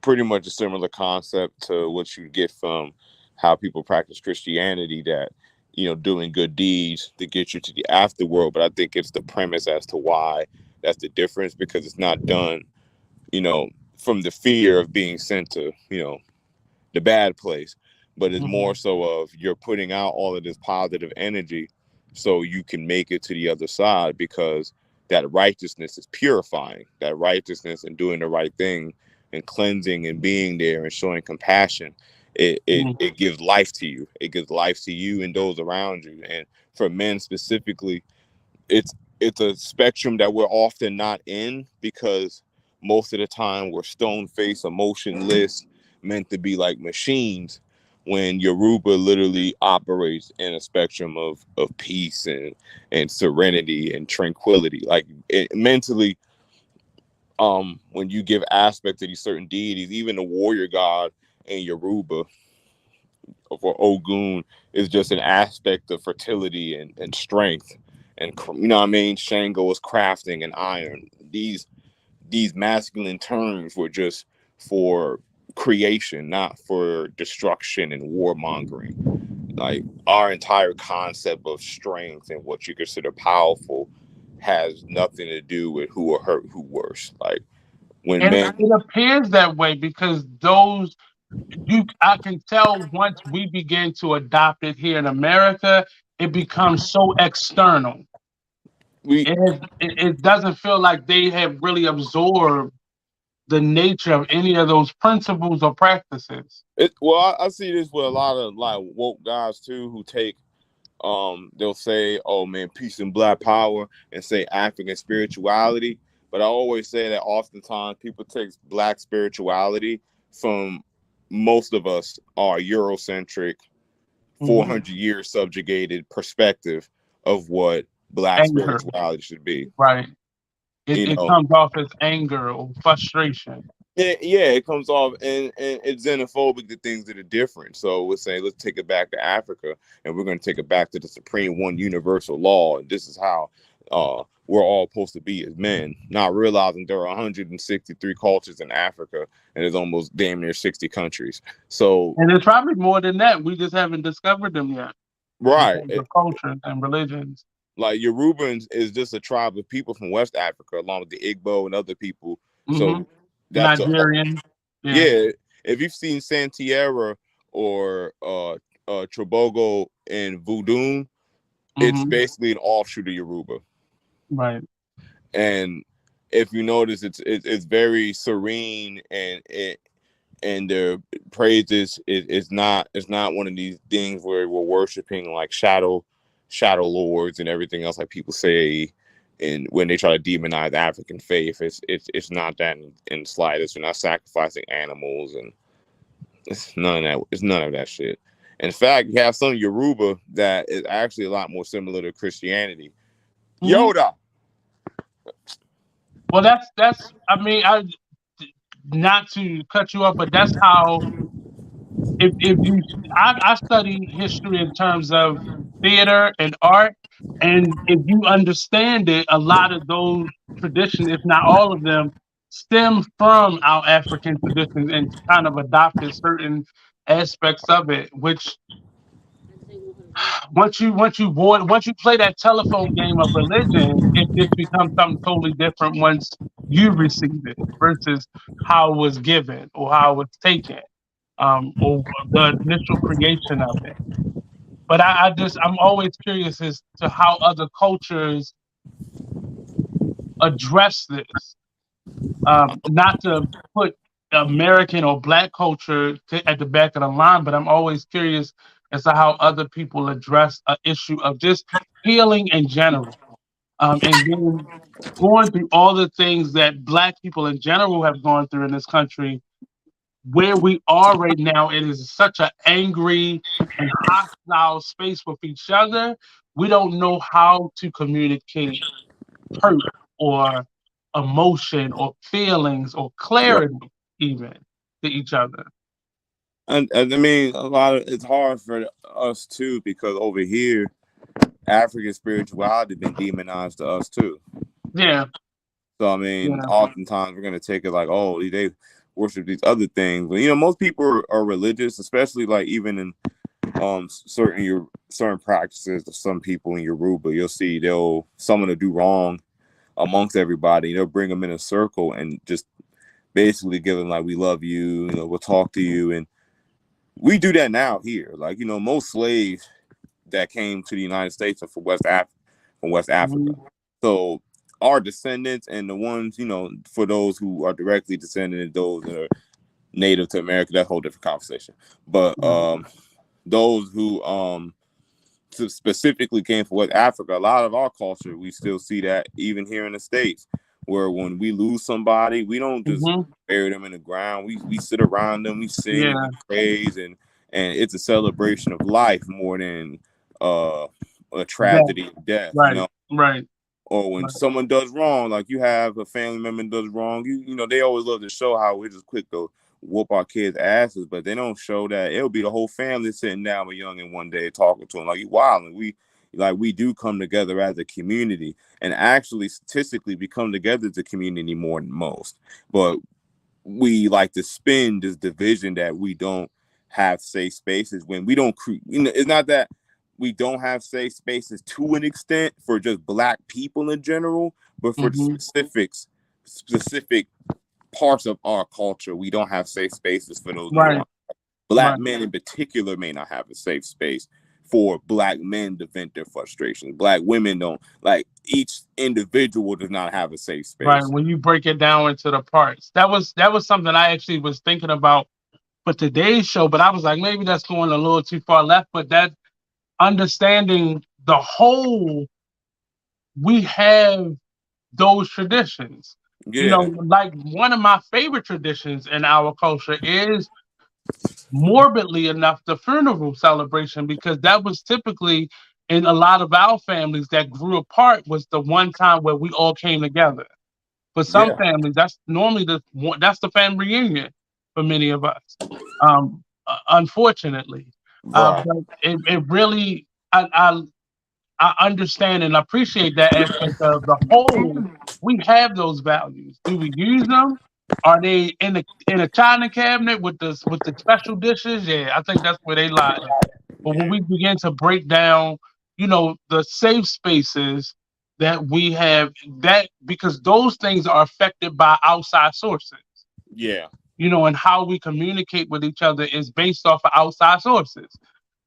pretty much a similar concept to what you get from how people practice Christianity, that doing good deeds to get you to the afterworld. But I think it's the premise as to why that's the difference, because it's not done you know from the fear of being sent to the bad place, but it's Hmm. more so of you're putting out all of this positive energy so you can make it to the other side, because that righteousness is purifying. That righteousness and doing the right thing and cleansing and being there and showing compassion, it gives life to you. It gives life to you and those around you. And for men specifically, it's a spectrum that we're often not in, because most of the time we're stone faced, emotionless, meant to be like machines. When Yoruba literally operates in a spectrum of peace and serenity and tranquility, like mentally, when you give aspect to these certain deities, even the warrior god in Yoruba for Ogun is just an aspect of fertility and strength. And what I mean, Shango is crafting and iron. These masculine terms were just for creation, not for destruction and warmongering. Like our entire concept of strength and what you consider powerful has nothing to do with who are hurt, who worse. Like when And men, it appears that way because those I can tell once we begin to adopt it here in America, it becomes so external. we It doesn't feel like they have really absorbed the nature of any of those principles or practices. well, I see this with a lot of like woke guys too, who take they'll say, oh man, peace and black power, and say African spirituality. But I always say that oftentimes people take black spirituality from, most of us are Eurocentric, Hmm. 400 years subjugated perspective of what black Anger, spirituality should be. right? You It know, comes off as anger or frustration. yeah, it comes off, and it's xenophobic to things that are different. So we're saying, let's take it back to Africa, and we're going to take it back to the supreme one universal law. And this is how we're all supposed to be as men, not realizing there are 163 cultures in Africa, and there's almost damn near 60 countries. So, And it's probably more than that. We just haven't discovered them yet in right. terms of cultures and religions. Like Yorubans is just a tribe of people from West Africa, along with the Igbo and other people. Hmm. So that's a Nigerian. Yeah. yeah. If you've seen Santiera or Trobogo and Voodoo, it's Hmm. basically an offshoot of Yoruba. Right. And if you notice, it's very serene, and their praises it's not one of these things where we're worshiping like shadow lords and everything else like people say. And when they try to demonize African faith, it's not that in the slightest. We're not sacrificing animals, and it's none of that. It's none of that shit. In fact, you have some Yoruba that is actually a lot more similar to Christianity. Hmm. Yoda. Well, that's. I mean, I not to cut you off, but that's how if you I study history in terms of theater and art, and if you understand it, a lot of those traditions, if not all of them, stem from our African traditions and kind of adopted certain aspects of it, which once you play that telephone game of religion, it just becomes something totally different once you receive it versus how it was given or how it was taken, or the initial creation of it. But I'm always curious as to how other cultures address this. Not to put American or Black culture at the back of the line, but I'm always curious as to how other people address an issue of just healing in general. And then going through all the things that Black people in general have gone through in this country, where we are right now, it is such an angry and hostile space with each other. We don't know how to communicate hurt or emotion or feelings or Right. clarity even to each other. And I mean, a lot of it's hard for us too because over here, African spirituality been demonized to us too. Yeah, So I mean, yeah. oftentimes we're gonna take it like, oh, they worship these other things, but most people are religious, especially like even in certain practices of some people in Yoruba. You'll see someone will do wrong amongst everybody. They'll bring them in a circle and just basically give them like, we love you, we'll talk to you, and we do that now here. Like most slaves that came to the United States are from West Africa. Mhm. So our descendants and the ones, for those who are directly descended, those that are native to America, that's a whole different conversation. But Right. those who specifically came from West Africa, a lot of our culture, we still see that even here in the States, where when we lose somebody, we don't just Mhm. bury them in the ground. We sit around them, we sing and we Yeah. praise, and it's a celebration of life more than uh, a That. tragedy of death. Right. Right. Or when Right. someone does wrong, like you have a family member does wrong, they always love to show how we're just quick to whoop our kids' asses, but they don't show that it'll be the whole family sitting down with youngin one day talking to them like you wild, and we do come together as a community, and actually statistically we come together as a community more than most, but we like to spin this division that we don't have safe spaces when we don't it's not that we don't have safe spaces to an extent for just black people in general, but for the Mhm. specific parts of our culture, we don't have safe spaces for those Right. nuances. Black Right. men in particular may not have a safe space for black men to vent their frustrations. Black women don't, like, each individual does not have a safe Right. space. When you break it down into the parts, that was something I actually was thinking about for today's show, but I was like, maybe that's going a little too far left. But that understanding the whole, we have those traditions. Yeah, Like one of my favorite traditions in our culture is morbidly enough the funeral celebration, because that was typically in a lot of our families that grew apart was the one time where we all came together. For some yeah, families, that's normally that's the family reunion for many of us. Unfortunately, right. but it really, I understand and appreciate that aspect of the whole. We have those values. Do we use them? Are they in a china cabinet with the special dishes? Yeah, I think that's where they lie at. But when Yeah, we begin to break down, the safe spaces that we have, that because those things are affected by outside sources, yeah, and how we communicate with each other is based off of outside sources.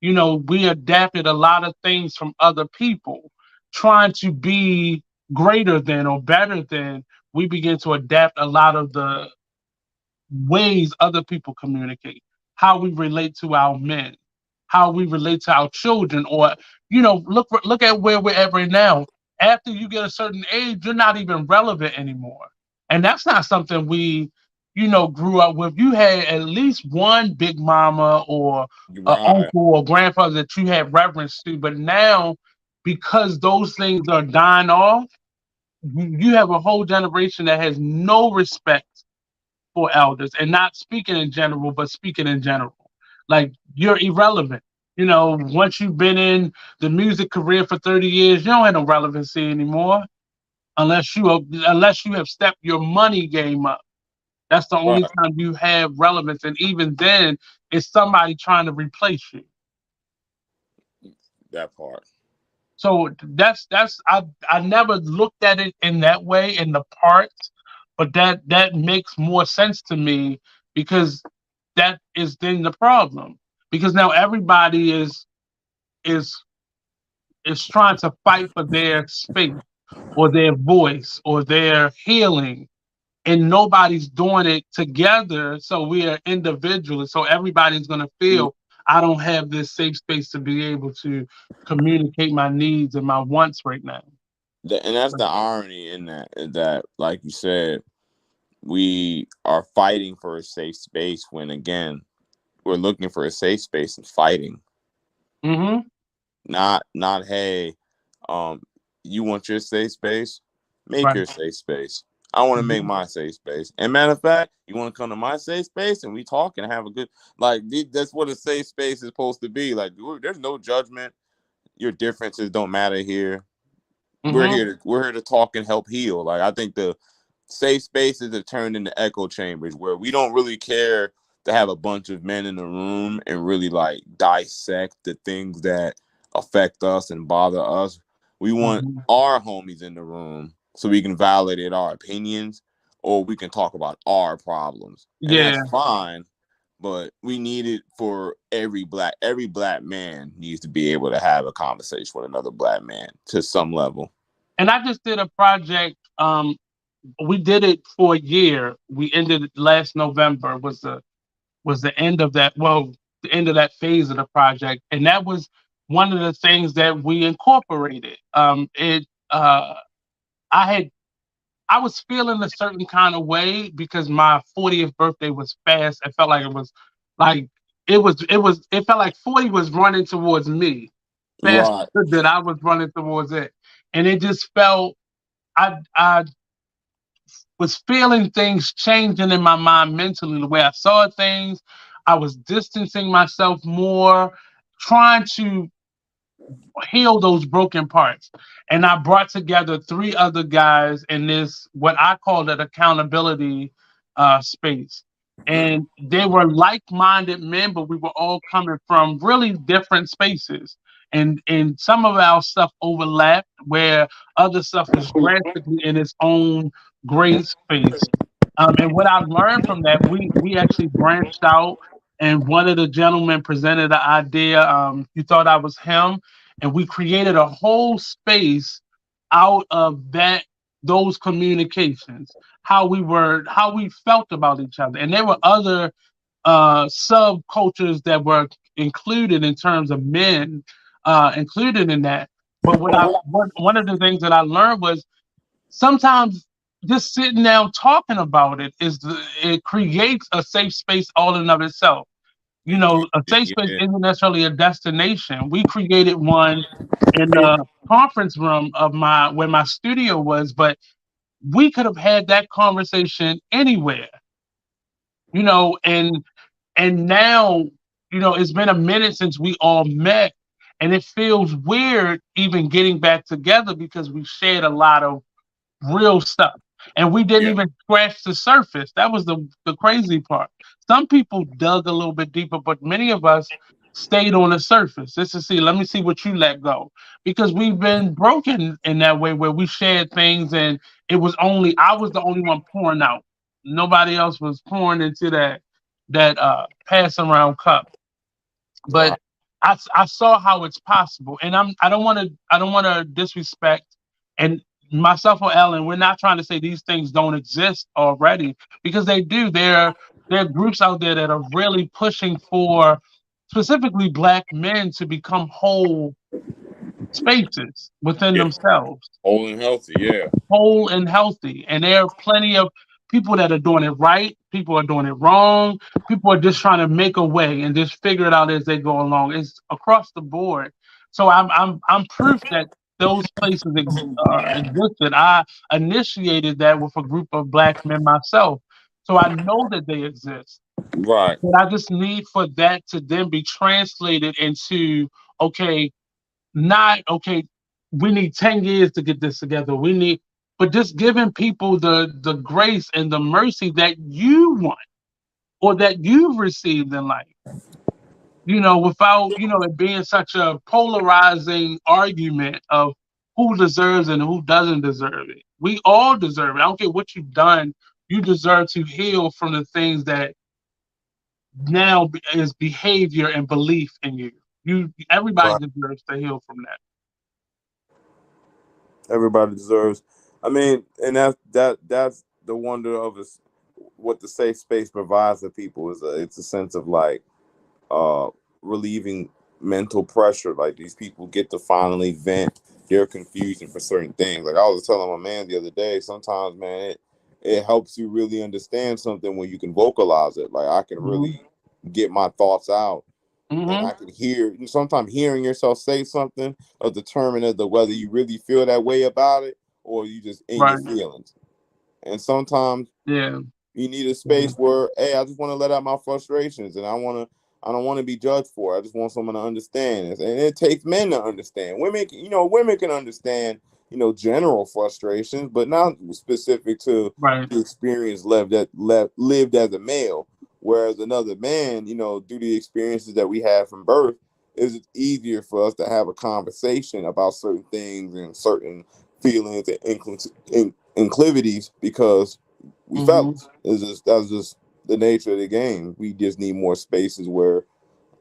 We adapted a lot of things from other people, trying to be greater than or better than. We begin to adapt a lot of the ways other people communicate, how we relate to our men, how we relate to our children, or look at where we're at right now. After you get a certain age, you're not even relevant anymore, and that's not something we, grew up with. You had at least one big mama or you're a right. uncle or grandfather that you had reverence to, but now because those things are dying off, you have a whole generation that has no respect for elders, and not speaking in general, but speaking in general. Like you're irrelevant. Once you've been in the music career for 30 years, you don't have no relevancy anymore unless you have stepped your money game up. That's the only Right, time you have relevance. And even then, it's somebody trying to replace you. that part. So I never looked at it in that way in the parts, but that makes more sense to me, because that is then the problem. Because now everybody is is trying to fight for their space or their voice or their healing, and nobody's doing it together. So we are individuals. So everybody's gonna feel I don't have this safe space to be able to communicate my needs and my wants right now. And that's the irony in that, is that, like you said, we are fighting for a safe space when, again, we're looking for a safe space and fighting. Mm-hmm. Not hey, um, you want your safe space, make Right. your safe space. I want to make Mhm. my safe space. And matter of fact, you want to come to my safe space and we talk and have a good that's what a safe space is supposed to be. Like there's no judgment. Your differences don't matter here. Mhm. We're here to talk and help heal. Like I think the safe spaces have turned into echo chambers where we don't really care to have a bunch of men in the room and really like dissect the things that affect us and bother us. We want Mhm. our homies in the room so we can validate our opinions or we can talk about our problems. And Yeah, that's fine, but we need it for every black man needs to be able to have a conversation with another black man to some level. and I just did a project. We did it for a year. We ended it last November. Was the end of that. Well, the end of that phase of the project, and that was one of the things that we incorporated. It. I had. I was feeling a certain kind of way because my 40th birthday was fast. I felt like it was like it felt like 40 was running towards me faster Right. than I was running towards it. And it just felt I was feeling things changing in my mind mentally, the way I saw things. I was distancing myself more, trying to heal those broken parts. And I brought together three other guys in this, what I called an accountability space. And they were like minded men, but we were all coming from really different spaces. And some of our stuff overlapped where other stuff was drastically in its own gray space. And what I learned from that, we actually branched out, and one of the gentlemen presented the idea. You thought I was him, and we created a whole space out of those communications, how we felt about each other. And there were other subcultures that were included in terms of men included in that. But one of the things that I learned was sometimes just sitting down talking about it creates a safe space all in of itself. A safe space Yeah. isn't necessarily a destination. We created one in the conference room of my where my studio was, but we could have had that conversation anywhere, and now, it's been a minute since we all met, and it feels weird even getting back together because we shared a lot of real stuff. And we didn't Yeah. even scratch the surface. That was the crazy part. Some people dug a little bit deeper, but many of us stayed on the surface just to see, let me see what you let go. Because we've been broken in that way where we shared things and I was the only one pouring out. Nobody else was pouring into that pass around cup. But Right. I saw how it's possible, and I don't want to disrespect and myself or Ellen. We're not trying to say these things don't exist already because they do. There are groups out there that are really pushing for specifically Black men to become whole spaces within Yeah. themselves, Whole and healthy. Yeah. whole and healthy. And there are plenty of people that are doing it right. People are doing it wrong. People are just trying to make a way and just figure it out as they go along. It's across the board. So I'm proof that those places existed. I initiated that with a group of Black men myself. So I know that they exist. Right. But I just need for that to then be translated into, okay, not okay, we need 10 years to get this together. But just giving people the grace and the mercy that you want or that you've received in life, without, it being such a polarizing argument of who deserves and who doesn't deserve it. We all deserve it. I don't care what you've done, you deserve to heal from the things that now is behavior and belief in you. Everybody Right. deserves to heal from that. Everybody deserves. I mean, and that's the wonder of us. What the safe space provides to people is it's a sense of like uh relieving mental pressure. Like these people get to finally vent their confusion for certain things. Like I was telling my man the other day, sometimes man, it helps you really understand something when you can vocalize it. Like I can Hmm. really get my thoughts out and Hmm. I can hear sometimes hearing yourself say something of determine as to whether you really feel that way about it or you just in your Right. feelings. And sometimes Yeah. you need a space Mhm. where, hey, I just want to let out my frustrations, and I don't want to be judged for it. I just want someone to understand, and it takes men to understand. Women, women can understand, general frustrations, but not specific to Right. the experience lived as a male. Whereas another man, due to the experiences that we have from birth, is it easier for us to have a conversation about certain things and certain feelings and inclivities because we Hmm. fellas. That's just the nature of the game. We just need more spaces where,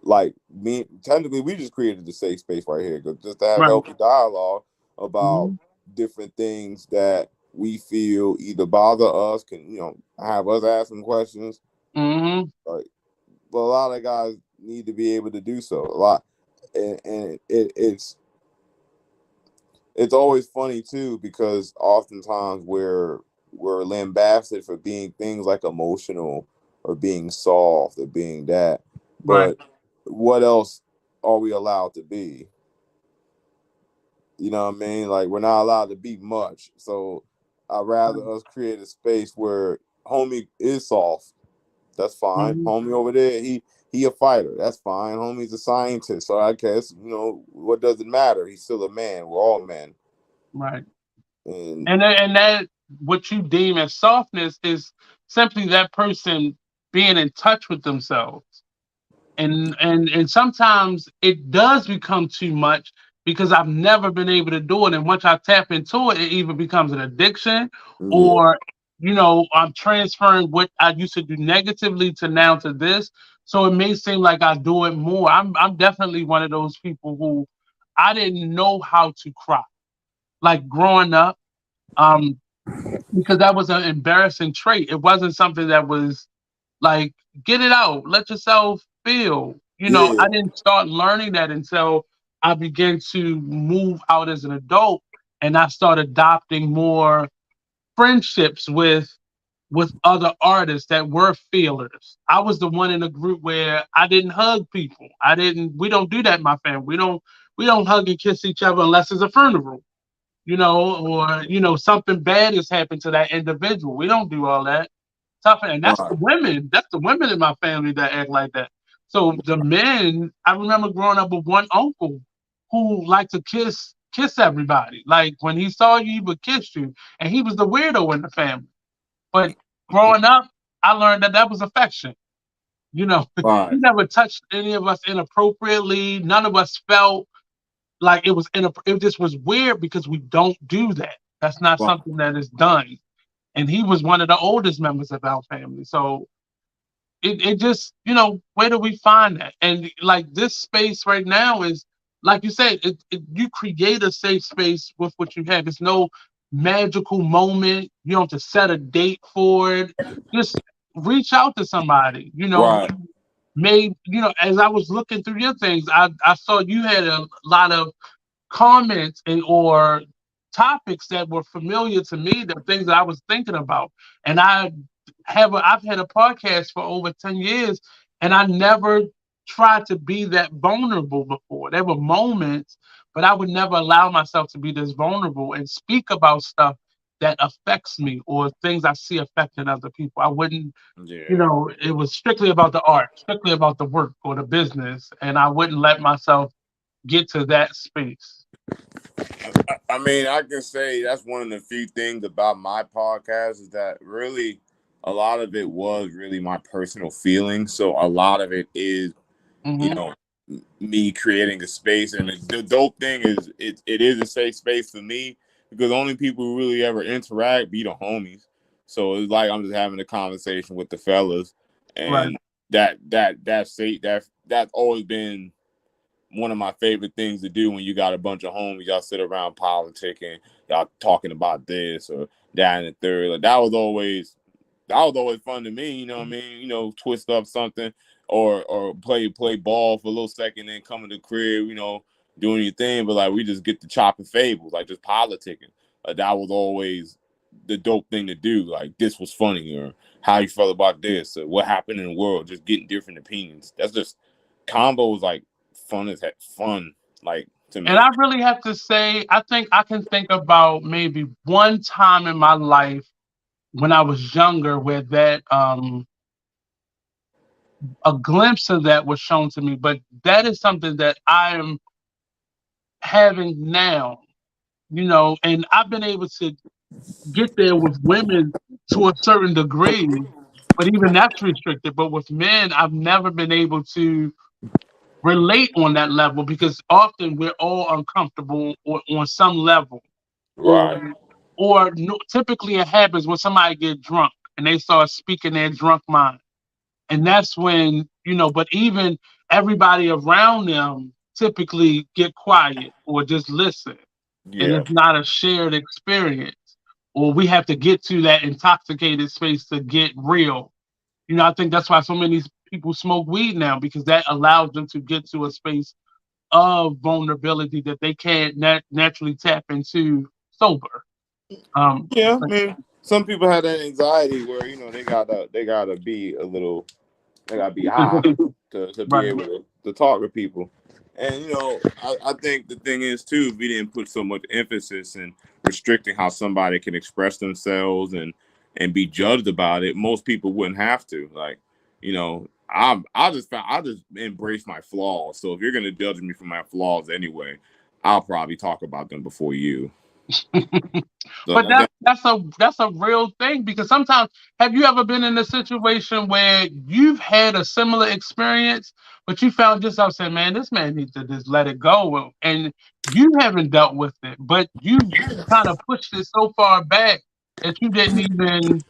like me, technically, we just created the safe space right here, just to have Right. healthy dialogue about Hmm. different things that we feel either bother us, can have us asking questions. Hmm. Like, but a lot of guys need to be able to do so. A lot, and it's always funny too because oftentimes we're lambasted for being things like emotional or being soft or being that, Right. but what else are we allowed to be? You know what I mean? Like, we're not allowed to be much, so I'd rather us create a space where homie is soft. That's fine. Hmm. Homie over there, he a fighter. That's fine. Homie's a scientist. So I guess, what does it matter? He's still a man. We're all men. Right. And And that what you deem as softness is simply that person being in touch with themselves. And sometimes it does become too much because I've never been able to do it. And once I tap into it, it either becomes an addiction yeah, or I'm transferring what I used to do negatively to now to this. So it may seem like I do it more. I'm definitely one of those people who I didn't know how to cry. Like growing up, um, because that was an embarrassing trait. It wasn't something that was like, get it out, let yourself feel. yeah, I didn't start learning that until I began to move out as an adult and I started adopting more friendships with other artists that were feelers. I was the one in the group where I didn't hug people. We don't do that in my family. We don't hug and kiss each other unless it's a funeral, or something bad has happened to that individual. We don't do all that stuff, and that's the right, women. That's the women in my family that act like that. So the men, I remember growing up with one uncle who liked to kiss everybody. Like when he saw you, he would kiss you, and he was the weirdo in the family. But growing up, I learned that that was affection. He right, never touched any of us inappropriately. None of us felt like it just was weird because we don't do that. That's not right, something that is done. And he was one of the oldest members of our family. So it just, where do we find that? And like this space right now is, like you said, you create a safe space with what you have. It's no magical moment. You don't have to set a date for it. Just reach out to somebody, who right, made, as I was looking through your things, I saw you had a lot of comments or topics that were familiar to me, the things that I was thinking about. And I've had a podcast for over 10 years and I never tried to be that vulnerable before. There were moments, but I would never allow myself to be this vulnerable and speak about stuff that affects me or things I see affecting other people. I wouldn't, yeah. it was strictly about the art, strictly about the work or the business, and I wouldn't let myself get to that space. I mean, I can say that's one of the few things about my podcast is that really a lot of it was really my personal feelings. So a lot of it is, you Hmm. know, me creating a space. And the dope thing is it is a safe space for me because the only people who really ever interact be the homies. So it's like I'm just having a conversation with the fellas, Right. and that's always been one of my favorite things to do when you got a bunch of homies, y'all sit around politicking, y'all talking about this or that and the third. Like that was always fun to me, you know what I mean? Twist up something or play ball for a little second, then come to the crib, doing your thing, but like we just get to chopping fables, like just politicking. That was always the dope thing to do. Like this was funny, or how you felt about this, or what happened in the world, just getting different opinions. That's just combos like fun as heck fun, like to And me. I really have to say, I think I can think about maybe one time in my life when I was younger, where that a glimpse of that was shown to me. But that is something that I am having now, and I've been able to get there with women to a certain degree, but even that's restricted. But with men, I've never been able to relate on that level because often we're all uncomfortable or on some level, or Right. typically it happens when somebody get drunk and they start speaking their drunk mind, and that's when But even everybody around them typically get quiet or just listen, and Yeah. it's not a shared experience. Or we have to get to that intoxicated space to get real. I think that's why so many people smoke weed now because that allows them to get to a space of vulnerability that they can't naturally tap into sober. Yeah. I But mean, some people have that anxiety where they gotta be a little, they gotta be high to be right. able to talk to people. And I think the thing is too, if we didn't put so much emphasis in restricting how somebody can express themselves and be judged about it, most people wouldn't have to. Like, I just embrace my flaws. So if you're gonna judge me for my flaws anyway, I'll probably talk about them before you. So But that's a real thing because sometimes have you ever been in a situation where you've had a similar experience, but you found yourself saying, "Man, this man needs to just let it go," and you haven't dealt with it, but you kind of pushed it so far back that you didn't even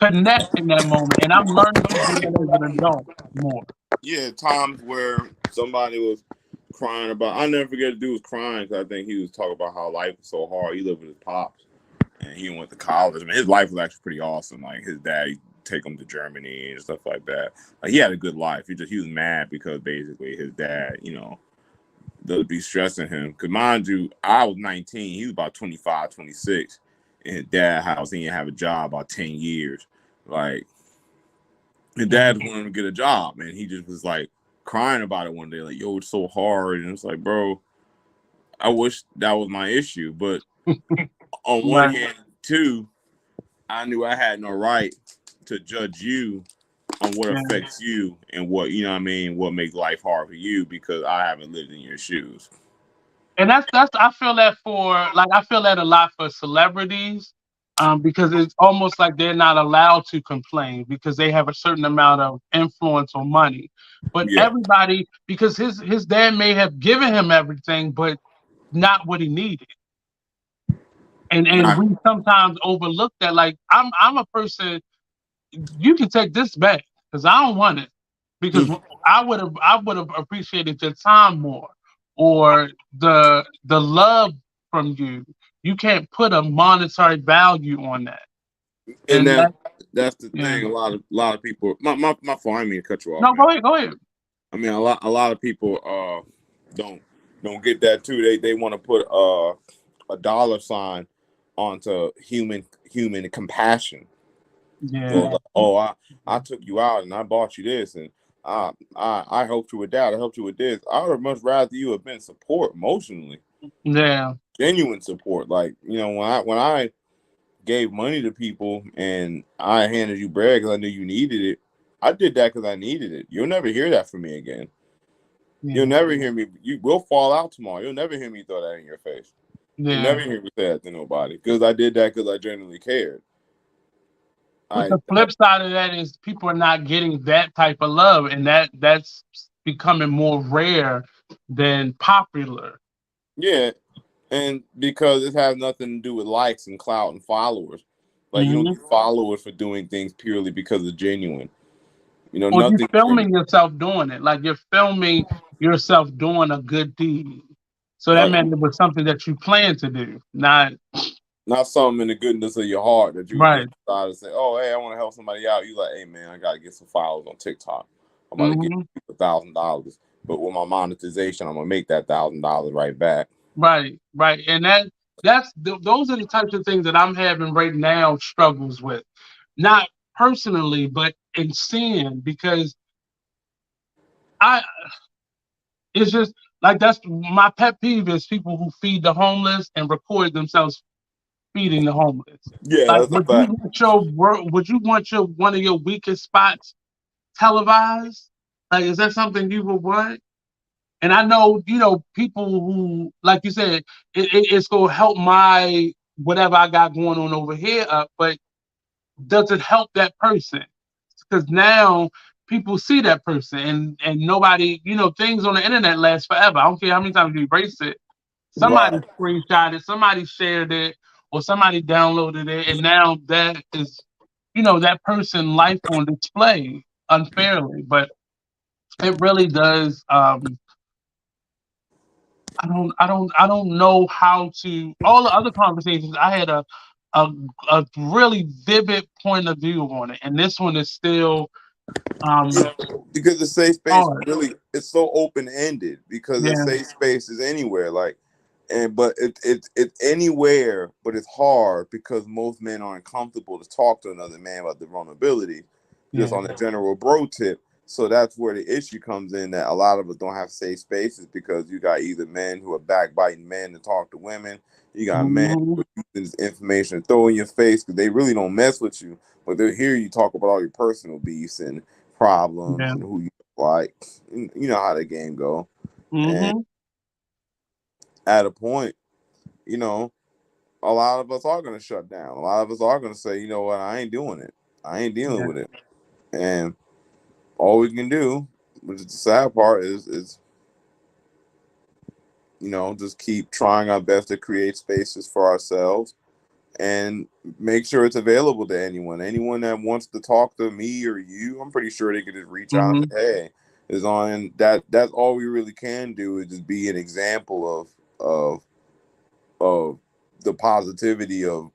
connect in that moment. And I'm learning to do that as an adult more. yeah, times where somebody was crying about. I never forget the dude was crying because I think he was talking about how life was so hard. He lived with his pops and he went to college. I mean, his life was actually pretty awesome. Like his dad he'd take him to Germany and stuff like that. Like he had a good life. He was mad because basically his dad, they'd be stressing him. Cause mind you, I was 19. He was about 25, 26. In his dad house, he didn't have a job about 10 years. Like his dad wanted him to get a job, and he just was like crying about it one day, like, "Yo, it's so hard." And it's like, bro, I wish that was my issue, but on one Right. hand, too, I knew I had no right to judge you on what Yeah. affects you and what you know what I mean, what makes life hard for you because I haven't lived in your shoes. And that's I feel that a lot for celebrities, because it's almost like they're not allowed to complain because they have a certain amount of influence or money. But Yeah. everybody, because his dad may have given him everything, but not what he needed. And Not, we sometimes overlook that. Like I'm a person, you can take this back because I don't want it because I would have appreciated your time more or the love from you. You can't put a monetary value on that, and and that that's the yeah. thing. A lot of people. My fault. I didn't mean to cut you off, No, man. go ahead, go ahead. I mean, a lot of people don't don't get that too. They want to put a dollar sign onto human compassion. So Yeah, like, oh, I took you out and I bought you this and I helped you with that. I helped you with this. I would have much rather you have been support emotionally, yeah, genuine support. Like when I gave money to people and I handed you bread because I knew you needed it. I did that because I needed it. You'll never hear that from me again. You'll yeah, never hear me. You will fall out tomorrow. You'll never hear me throw that in your face. You'll yeah. never hear me say that to nobody because I did that because I genuinely cared. But I, the I flip side of that is people are not getting that type of love, and that's becoming more rare than popular. yeah, and because it has nothing to do with likes and clout and followers. Like you don't Hmm. get followers for doing things purely because of genuine. Or you're Nothing. filming yourself doing it. Like you're filming yourself doing a good deed. So that Like meant it was something that you plan to do. Not not something in the goodness of your heart that you would just right. decide to say, "Oh, hey, I want to help somebody out." You like, "Hey, man, I gotta get some followers on TikTok. I'm about to get Hmm. $1,000, but with my monetization, I'm gonna make that $1,000 right back." Right. Right. And those are the types of things that I'm having right now struggles with. Not personally, but in seeing because I it's just like that's my pet peeve is people who feed the homeless and record themselves feeding the homeless. Yeah, Like, that's a fact. would you want your one of your weakest spots televised? Like, is that something you would want? And I know, people who, like you said, it's gonna help my whatever I got going on over here up, but does it help that person? Because now people see that person, and nobody, things on the internet last forever. I don't care how many times you erase it. Somebody Right. screenshot it, somebody shared it, or somebody downloaded it, and now that is, that person life on display unfairly. But it really does. I don't know how to. All the other conversations I had a a really vivid point of view on it, and this one is still um Because the safe space hard. really it's so open ended because the Yeah, safe space is anywhere like but it's anywhere but it's hard because most men aren't comfortable to talk to another man about the vulnerability just yeah. on the general bro tip. So that's where the issue comes in that a lot of us don't have safe spaces because you got either men who are backbiting men to talk to women, you got men Hmm. who are using this information to throw in your face because they really don't mess with you, but they'll hear you talk about all your personal beefs and problems Yeah. and who you like. You know how the game go. And Hmm. at a point, you know, a lot of us are gonna shut down. A lot of us are gonna say, you know what, I ain't doing it. I ain't dealing Yeah. with it. And all we can do, which is the sad part, is just keep trying our best to create spaces for ourselves and make sure it's available to anyone. Anyone that wants to talk to me or you, I'm pretty sure they could just reach out and Hmm. say, "Hey, is on that." That's all we really can do is just be an example of the positivity of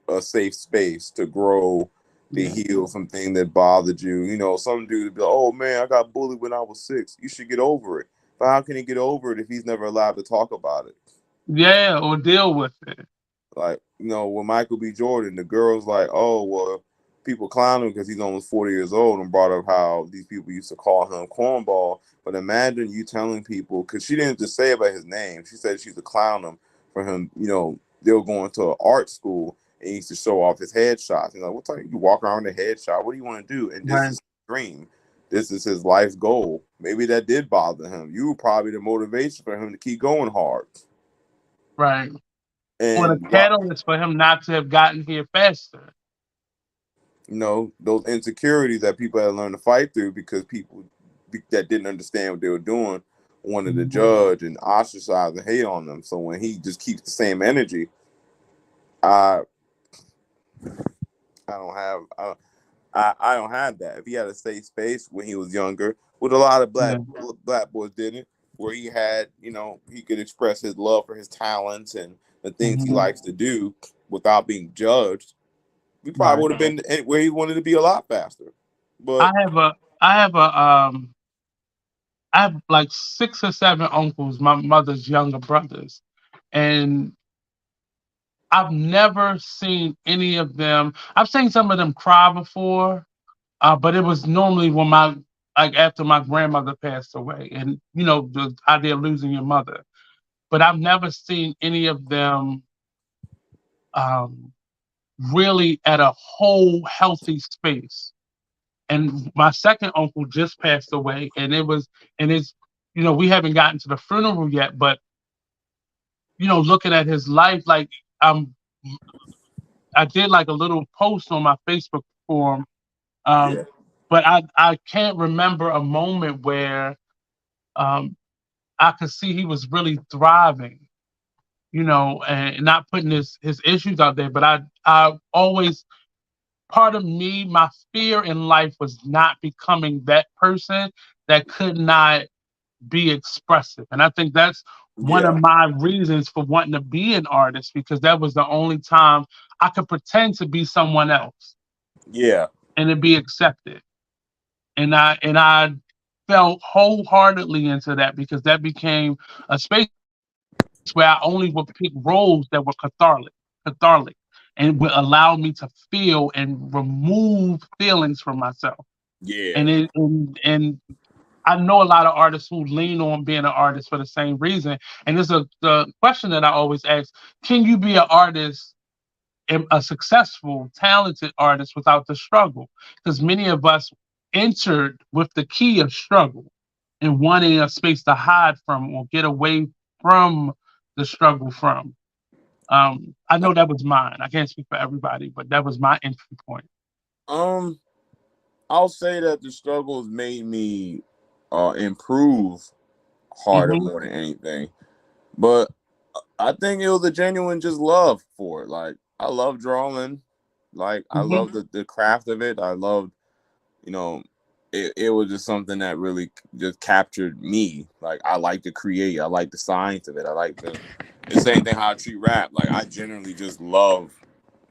a safe space to grow, to Yeah. heal from things that bothered you. Some dude be like, "Oh man, I got bullied when I was 6. You should get over it." But how can he get over it if he's never allowed to talk about it? Yeah. Or deal with it. Like, with Michael B. Jordan, the girl's like, oh, well, people clown him because he's almost 40 years old and brought up how these people used to call him cornball. But imagine you telling people, because she didn't just say about his name, she said she used to clown him for him, they were going to an art school and he used to show off his headshots. And like, what time you walk around with a headshot? What do you want to do? And this Right. is his dream. This is his life's goal. Maybe that did bother him. You were probably the motivation for him to keep going hard. Right. Or the And catalyst for him not to have gotten here faster. those insecurities that people had to learn to fight through because people that didn't understand what they were doing wanted to Hmm. judge and ostracize and hate on them. So when he just keeps the same energy, I I don't have I don't have that. If he had a safe space when he was younger, with a lot of Yeah. black boys didn't, where he had he could express his love for his talents and the things he Hmm. likes to do without being judged, we probably Right. would have been where he wanted to be a lot faster. I But have a I have a I have like 6 or 7 uncles, my mother's younger brothers, and I've never seen any of them. I've seen some of them cry before, but it was normally when like after my grandmother passed away, and the idea of losing your mother. But I've never seen any of them um, really at a whole healthy space. And my second uncle just passed away, and it's we haven't gotten to the funeral yet, but looking at his life, like um I did like a little post on my Facebook forum, yeah, um but I can't remember a moment where um I could see he was really thriving, and not putting his issues out there. But I always, part of me, my fear in life was not becoming that person that could not be expressive. And I think that's one of yeah, my reasons for wanting to be an artist, because that was the only time I could pretend to be someone else yeah, and it be accepted. And I fell wholeheartedly into that, because that became a space where I only would pick roles that were cathartic, and would allow me to feel and remove feelings from myself. yeah, And I know a lot of artists who lean on being an artist for the same reason. And there's the question that I always ask: can you be an artist a successful, talented artist without the struggle. Because many of us entered with the key of struggle and wanting a space to hide from or get away from the struggle from. I know that was mine. I can't speak for everybody, but that was my entry point. Um, I'll say that the struggles made me improve harder Hmm. more than anything. But I think it was a genuine just love for it. Like I love drawing. Like I Hmm. love the craft of it. I loved, you know, it was just something that really just captured me. Like I like to create. I like the science of it. I like the same thing how I treat rap. Like I generally just love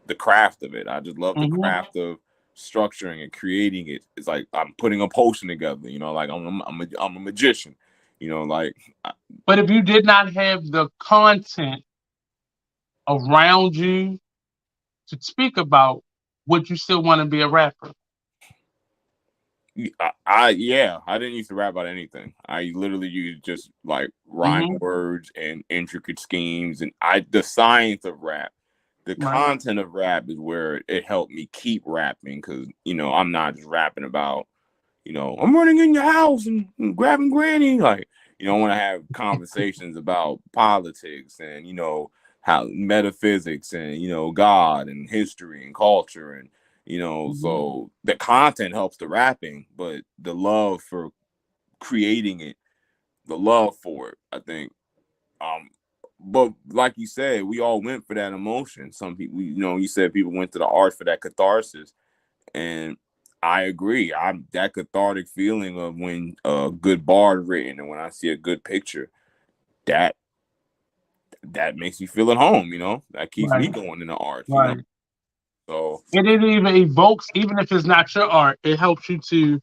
the craft of it. I just love the Hmm. craft of structuring and creating it. It's like I'm putting a potion together. Like I'm a magician. Like But if you did not have the content around you to speak about, would you still want to be a rapper? yeah, I didn't used to rap about anything. I literally used just like rhyme Hmm. words and intricate schemes, and the science of rap. The Right. content of rap is where it helped me keep rapping because I'm not just rapping about I'm running in your house and grabbing granny. Like, I want to have conversations about politics and, how metaphysics and, God and history and culture. And, Hmm. so the content helps the rapping, but the love for creating it, the love for it, I think. Um, but like you said, we all went for that emotion. Some people, you said people went to the art for that catharsis, and I agree. I'm that cathartic feeling of when a good bar is written and when I see a good picture, that that makes me feel at home, That keeps me Right. going in the arts. Right. So And it even evokes, even if it's not your art, it helps you to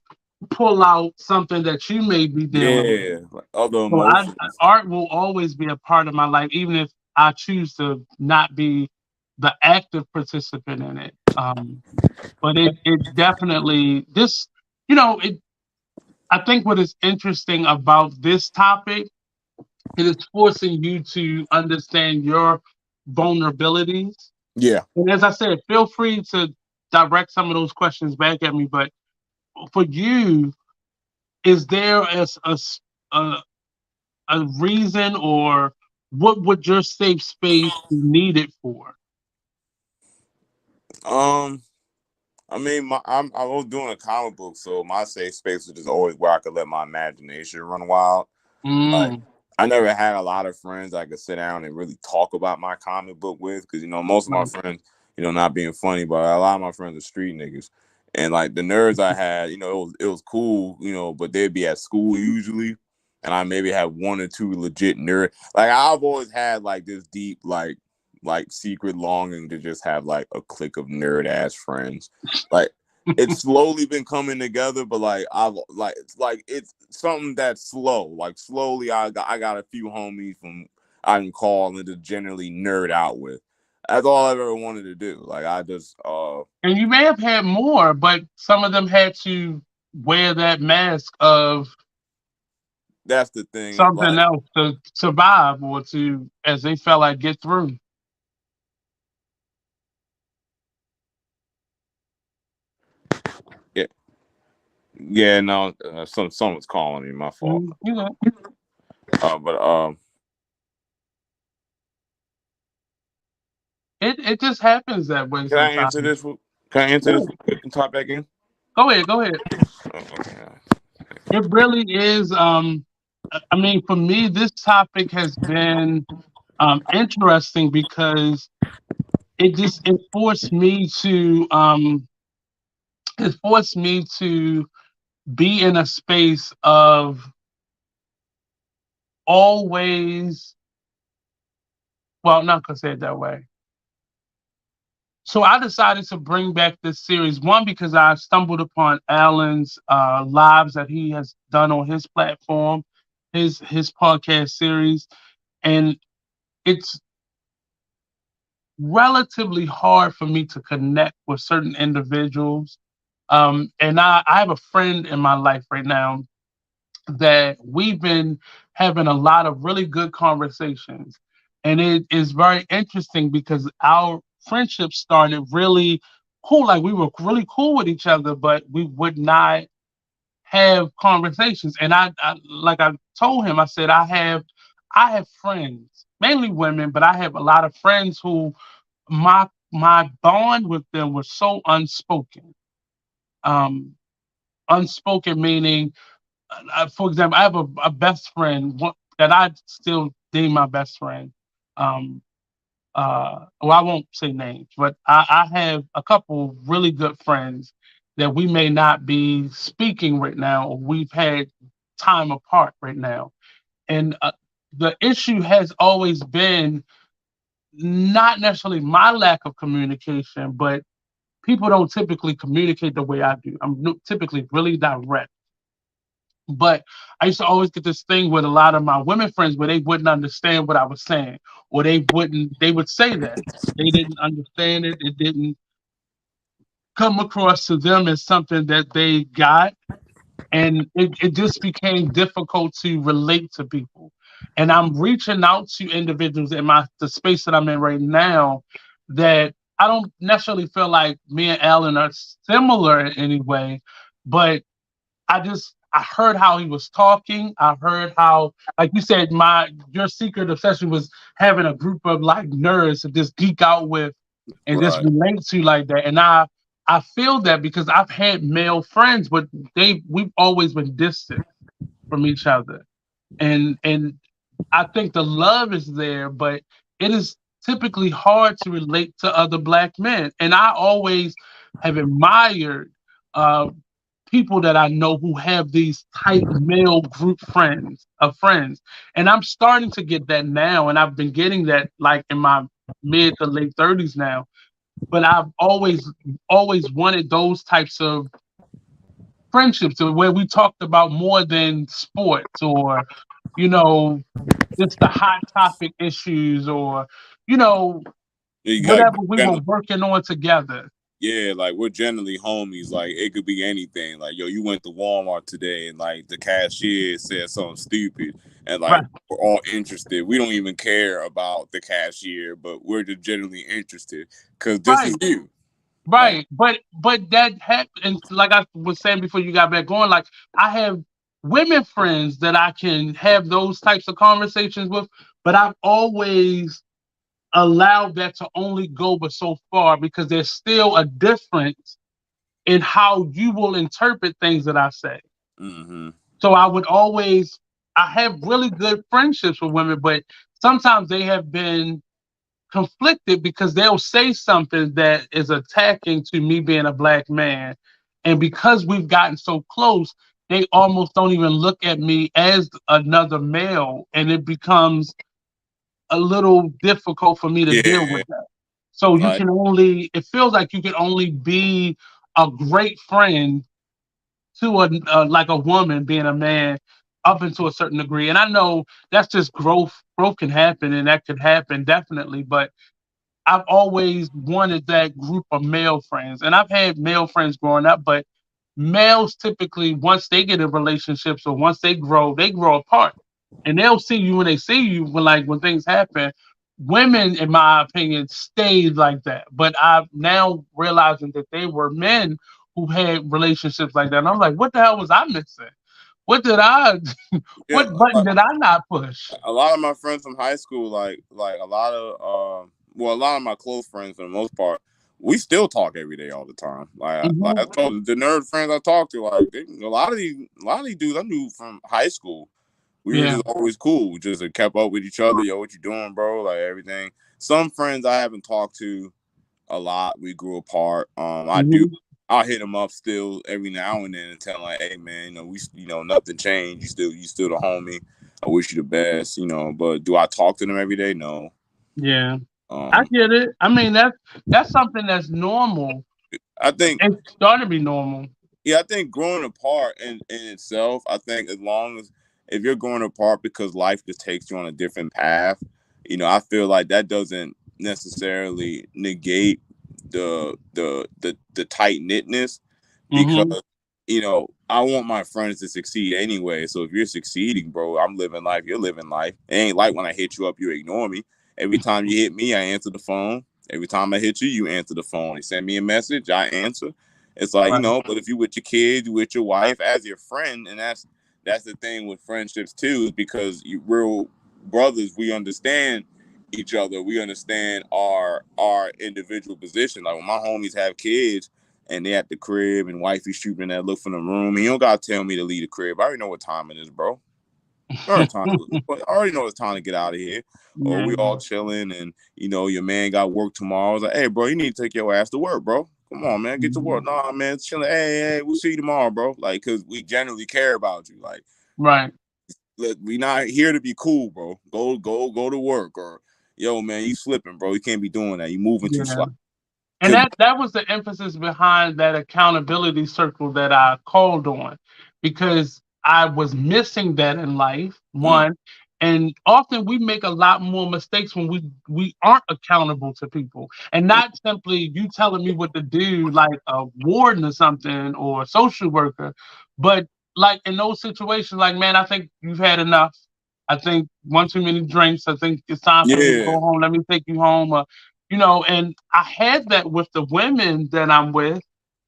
pull out something that you may be dealing with. yeah, like other So emotions. art will always be a part of my life, even if I choose to not be the active participant in it. But it definitely this, it. I think what is interesting about this topic, it is forcing you to understand your vulnerabilities. Yeah. And as I said, feel free to direct some of those questions back at me. But for you, is there a, a reason, or what would your safe space be needed for? Um. I mean, I was doing a comic book, so my safe space was just always where I could let my imagination run wild. Like Mm, I never had a lot of friends I could sit down and really talk about my comic book with because most of my right. friends, not being funny, but a lot of my friends are street niggas. And like the nerds I had, it was cool, but they'd be at school usually. And I maybe had one or two legit nerd. Like I've always had like this deep like secret longing to just have like a clique of nerd ass friends. Like it's slowly been coming together, but like I've like it's something that's slow. Like slowly, I got a few homies from I can call and just generally nerd out with. That's all I've ever wanted to do. Like I just And you may have had more, but some of them had to wear that mask of that's the thing. something Like else to survive or to, as they felt like, get through. yeah, yeah. No, someone's calling me. My fault. You know, But it just happens that way can I answer sometimes. this? Can I answer this Yeah. real quick and talk back in? Go ahead, go ahead. Oh, okay. It really is. I mean, for me, this topic has been interesting because it forced me to it forced me to be in a space of always, well, not gonna say it that way. So I decided to bring back this series, one because I stumbled upon Alan's lives that he has done on his platform, his podcast series, and it's relatively hard for me to connect with certain individuals. And I have a friend in my life right now that we've been having a lot of really good conversations. And it is very interesting because our friendships started really cool. Like we were really cool with each other, but we would not have conversations. And I like I told him, I said I have friends, mainly women, but I have a lot of friends who my bond with them was so unspoken. Um, Unspoken meaning, for example, I have a best friend that I still deem my best friend. Um, well, I won't say names, but I have a couple really good friends that we may not be speaking right now, or we've had time apart right now. And the issue has always been not necessarily my lack of communication, but people don't typically communicate the way I do. I'm typically really direct. But I used to always get this thing with a lot of my women friends where they wouldn't understand what I was saying, or they would say that they didn't understand it. It didn't come across to them as something that they got. And it just became difficult to relate to people. And I'm reaching out to individuals in the space that I'm in right now that I don't necessarily feel like me and Alan are similar in any way, but I heard how he was talking. I heard how, like you said, your secret obsession was having a group of like nerds to just geek out with and just Right. relate to like that. And I feel that because I've had male friends, but we've always been distant from each other. And I think the love is there, but it is typically hard to relate to other black men. And I always have admired uh, people that I know who have these tight male group friends. And I'm starting to get that now. And I've been getting that like in my mid to late 30s now. But I've always wanted those types of friendships where we talked about more than sports or, you know, just the hot topic issues or, you know, You got whatever we were working on together. yeah, like we're generally homies. Like it could be anything. Like yo, you went to Walmart today, and like the cashier said something stupid, and like Right. we're all interested. We don't even care about the cashier, but we're just generally interested because this is Right. you. Like, Right. But that happens like I was saying before you got back going, like I have women friends that I can have those types of conversations with, but I've always allowed that to only go but so far because there's still a difference in how you will interpret things that I say. mm-hmm. So I have really good friendships with women, but sometimes they have been conflicted because they'll say something that is attacking to me being a black man. And because we've gotten so close, they almost don't even look at me as another male. And it becomes a little difficult for me to deal Yeah, with that. So like it feels like you can only be a great friend to like a woman being a man up into a certain degree. And I know that's just growth. Growth can happen, and that could happen definitely. But I've always wanted that group of male friends, and I've had male friends growing up. But males typically, once they get in relationships or once they grow apart, and they'll see you when they see you when things happen. Women, in my opinion, stayed like that. But I'm now realizing that they were men who had relationships like that. And I'm like, what the hell was I missing? What did I yeah, what button like did I not push? a lot of my friends from high school, like a lot of well, a lot of my close friends for the most part, we still talk every day all the time. Like I Hmm. told the nerd friends I talk to, like a lot of these dudes I knew from high school. We were Yeah. just always cool. We just kept up with each other. Yo, what you doing, bro? Like everything. Some friends I haven't talked to a lot. We grew apart. I do. Hmm. I'll hit them up still every now and then and tell them like, hey man, nothing changed. You still the homie. I wish you the best, But do I talk to them every day? No. Yeah. I Um, get it. I mean that's something that's normal. I think It started to be normal. Yeah, I think growing apart in itself, I think as long as if you're growing apart because life just takes you on a different path, I feel like that doesn't necessarily negate the tight knitness Hmm. because I want my friends to succeed anyway. So if you're succeeding, bro, I'm living life, you're living life. It ain't like when I hit you up, you ignore me. Every time you hit me, I answer the phone. Every time I hit you, you answer the phone. You send me a message, I answer. It's like, Right. but if you with your kids, you with your wife as your friend, and that's the thing with friendships too, is because you real brothers, we understand each other. We understand our individual position. Like when my homies have kids and they at the crib and wifey shooting that look from the room, and you don't gotta tell me to leave the crib. I already know what time it is, bro. I already know it's time to get out of here. Or Yeah. we all chilling, and your man got work tomorrow. I was like, hey, bro, you need to take your ass to work, bro. Come on, man, get to work. Mhm. Nah, man, chilling. Hey, we'll see you tomorrow, bro. Like, cause we genuinely care about you. Like, Right. we not here to be cool, bro. Go to work. Or, yo, man, you slipping, bro. You can't be doing that. You moving too Yeah. slow. And Cause that was the emphasis behind that accountability circle that I called on, because I was missing that in life. mm, One, and often we make a lot more mistakes when we aren't accountable to people, and mm, not simply you telling me what to do like a warden or something or a social worker, but like in those situations, like, man, I think you've had enough. I think one too many drinks. I think it's time for me to yeah, go home. Let me take you home. And I had that with the women that I'm with,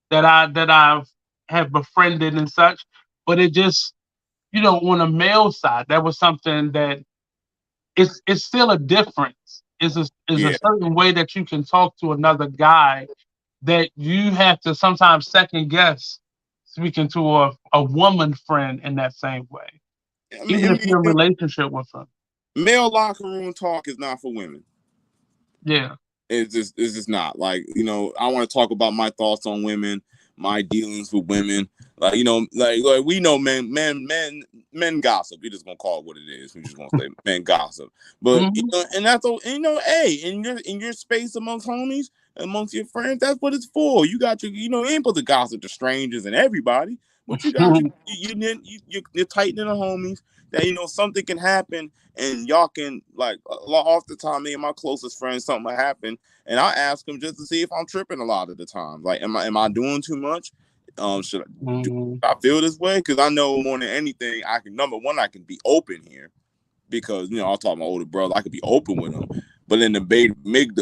that I've have befriended and such, but it just, on a male side, that was something that it's still a difference. Is a yeah. certain way that you can talk to another guy that you have to sometimes second guess speaking to a woman friend in that same way, even if you're in a relationship with them. Male locker room talk is not for women. Yeah. It's just not like I want to talk about my thoughts on women, my dealings with women. Like like we know men gossip. We just gonna call it what it is. We just gonna say men gossip. But Hmm. and that's all. Hey, in your space amongst homies, amongst your friends, that's what it's for. You got your you ain't supposed to gossip to strangers and everybody, but you got you're tight in the homies that something can happen, and y'all can, like, a lot off the time, me and my closest friends, something will happen, and I ask them just to see if I'm tripping a lot of the time. Like, am I doing too much? Should I, do Hmm. I feel this way? Because I know more than anything, I can, number one, I can be open here, because I'll talk to my older brother. I could be open with him. But then the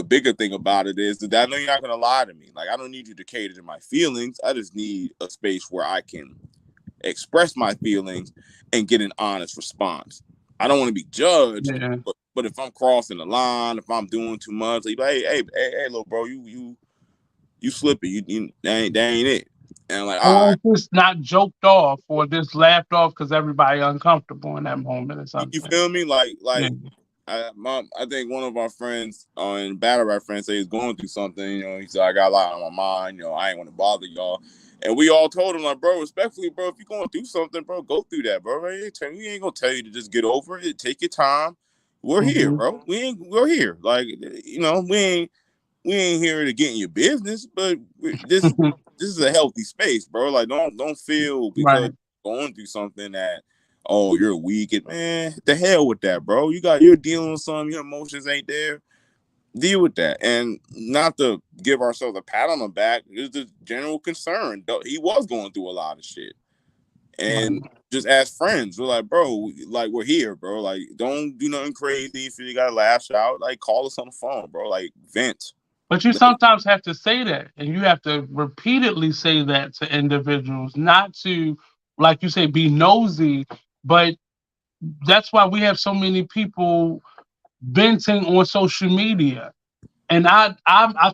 bigger thing about it is that I know you're not gonna lie to me. Like, I don't need you to cater to my feelings. I just need a space where I can express my feelings and get an honest response. I don't want to be judged, Yeah. but if I'm crossing the line, if I'm doing too much, like, hey, little bro, you slipping, that ain't it. And like, all Or right, just not joked off or just laughed off because everybody uncomfortable in that moment or you something. feel me? Like, Yeah. I think one of our friends in battle rap friends say he's going through something. He said, I got a lot on my mind. I ain't want to bother y'all. And we all told him, like, bro, respectfully, bro, if you're going through something, bro, go through that, bro. We ain't gonna tell you to just get over it. Take your time. We're here, Hmm. bro. We're here. Like, we ain't here to get in your business, but this is a healthy space, bro. Like, don't feel because Right. you're going through something that, oh, you're weak, and man, the hell with that, bro. You're dealing with something, your emotions ain't there. Deal with that, and not to give ourselves a pat on the back. It's just general concern. He was going through a lot of shit, and Right. just as friends, we're like, bro, like, we're here, bro. Like, don't do nothing crazy. If you gotta lash out, like, call us on the phone, bro. Like, vent. But you sometimes have to say that, and you have to repeatedly say that to individuals, not to, like you say, be nosy. But that's why we have so many people venting on social media. And I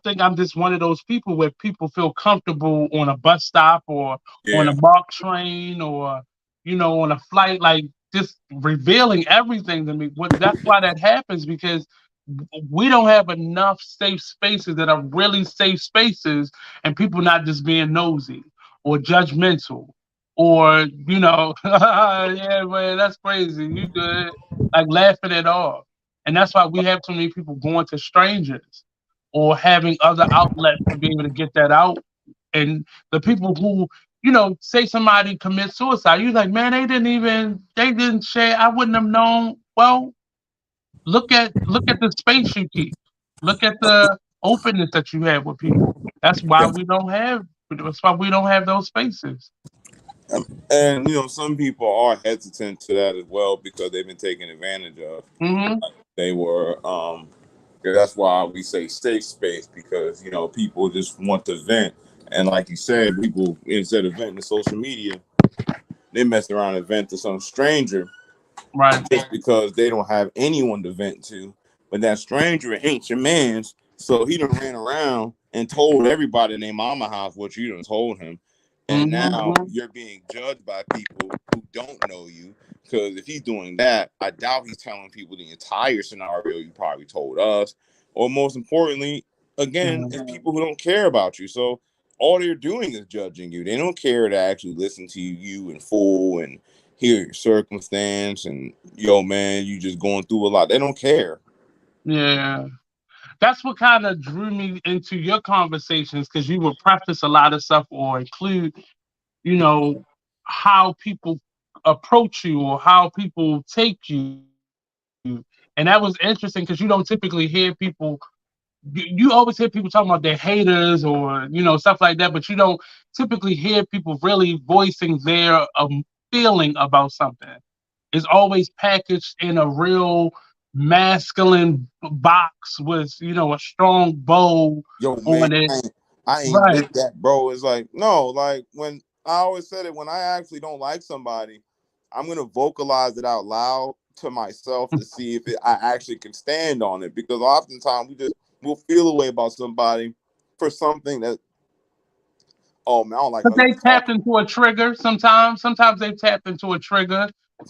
think I'm just one of those people where people feel comfortable on a bus stop or on a Yeah. MARC train or on a flight, like just revealing everything to me. That's why that happens, because we don't have enough safe spaces that are really safe spaces, and people not just being nosy or judgmental or yeah, man, that's crazy. You good, like laughing it off. And that's why we have so many people going to strangers or having other outlets to be able to get that out. And the people who, say somebody commits suicide, you're like, man, they didn't share. I wouldn't have known. Well, look at the space you keep. Look at the openness that you have with people. That's why we don't have those spaces. And some people are hesitant to that as well because they've been taken advantage of. Hmm. They were Yeah, that's why we say safe space, because people just want to vent, and like you said, people, instead of venting to social media, they mess around and vent to some stranger Right. just because they don't have anyone to vent to. But that stranger ain't your man's, so he done ran around and told everybody in their mama house what you done told him, and now Mm-hmm. you're being judged by people who don't know you. Because if he's doing that, I doubt he's telling people the entire scenario you probably told us. Or most importantly, again, Yeah. it's people who don't care about you. So all they're doing is judging you. They don't care to actually listen to you in full and hear your circumstance and, yo, man, you just going through a lot. They don't care. Yeah. That's what kind of drew me into your conversations because you would preface a lot of stuff or include, you know, how people approach you or how people take you. And that was interesting because you don't typically hear people you always hear people talking about their haters or stuff like that, but you don't typically hear people really voicing their feeling about something. It's always packaged in a real masculine box with a strong bow Yo, man, on it. I ain't Right. with that, bro. It's like, no, like when I always said it, when I actually don't like somebody, I'm gonna vocalize it out loud to myself to see if I actually can stand on it. Because oftentimes we'll feel a way about somebody for something that, oh man, I don't like But how you they tapped talking into a trigger sometimes. Sometimes they tapped into a trigger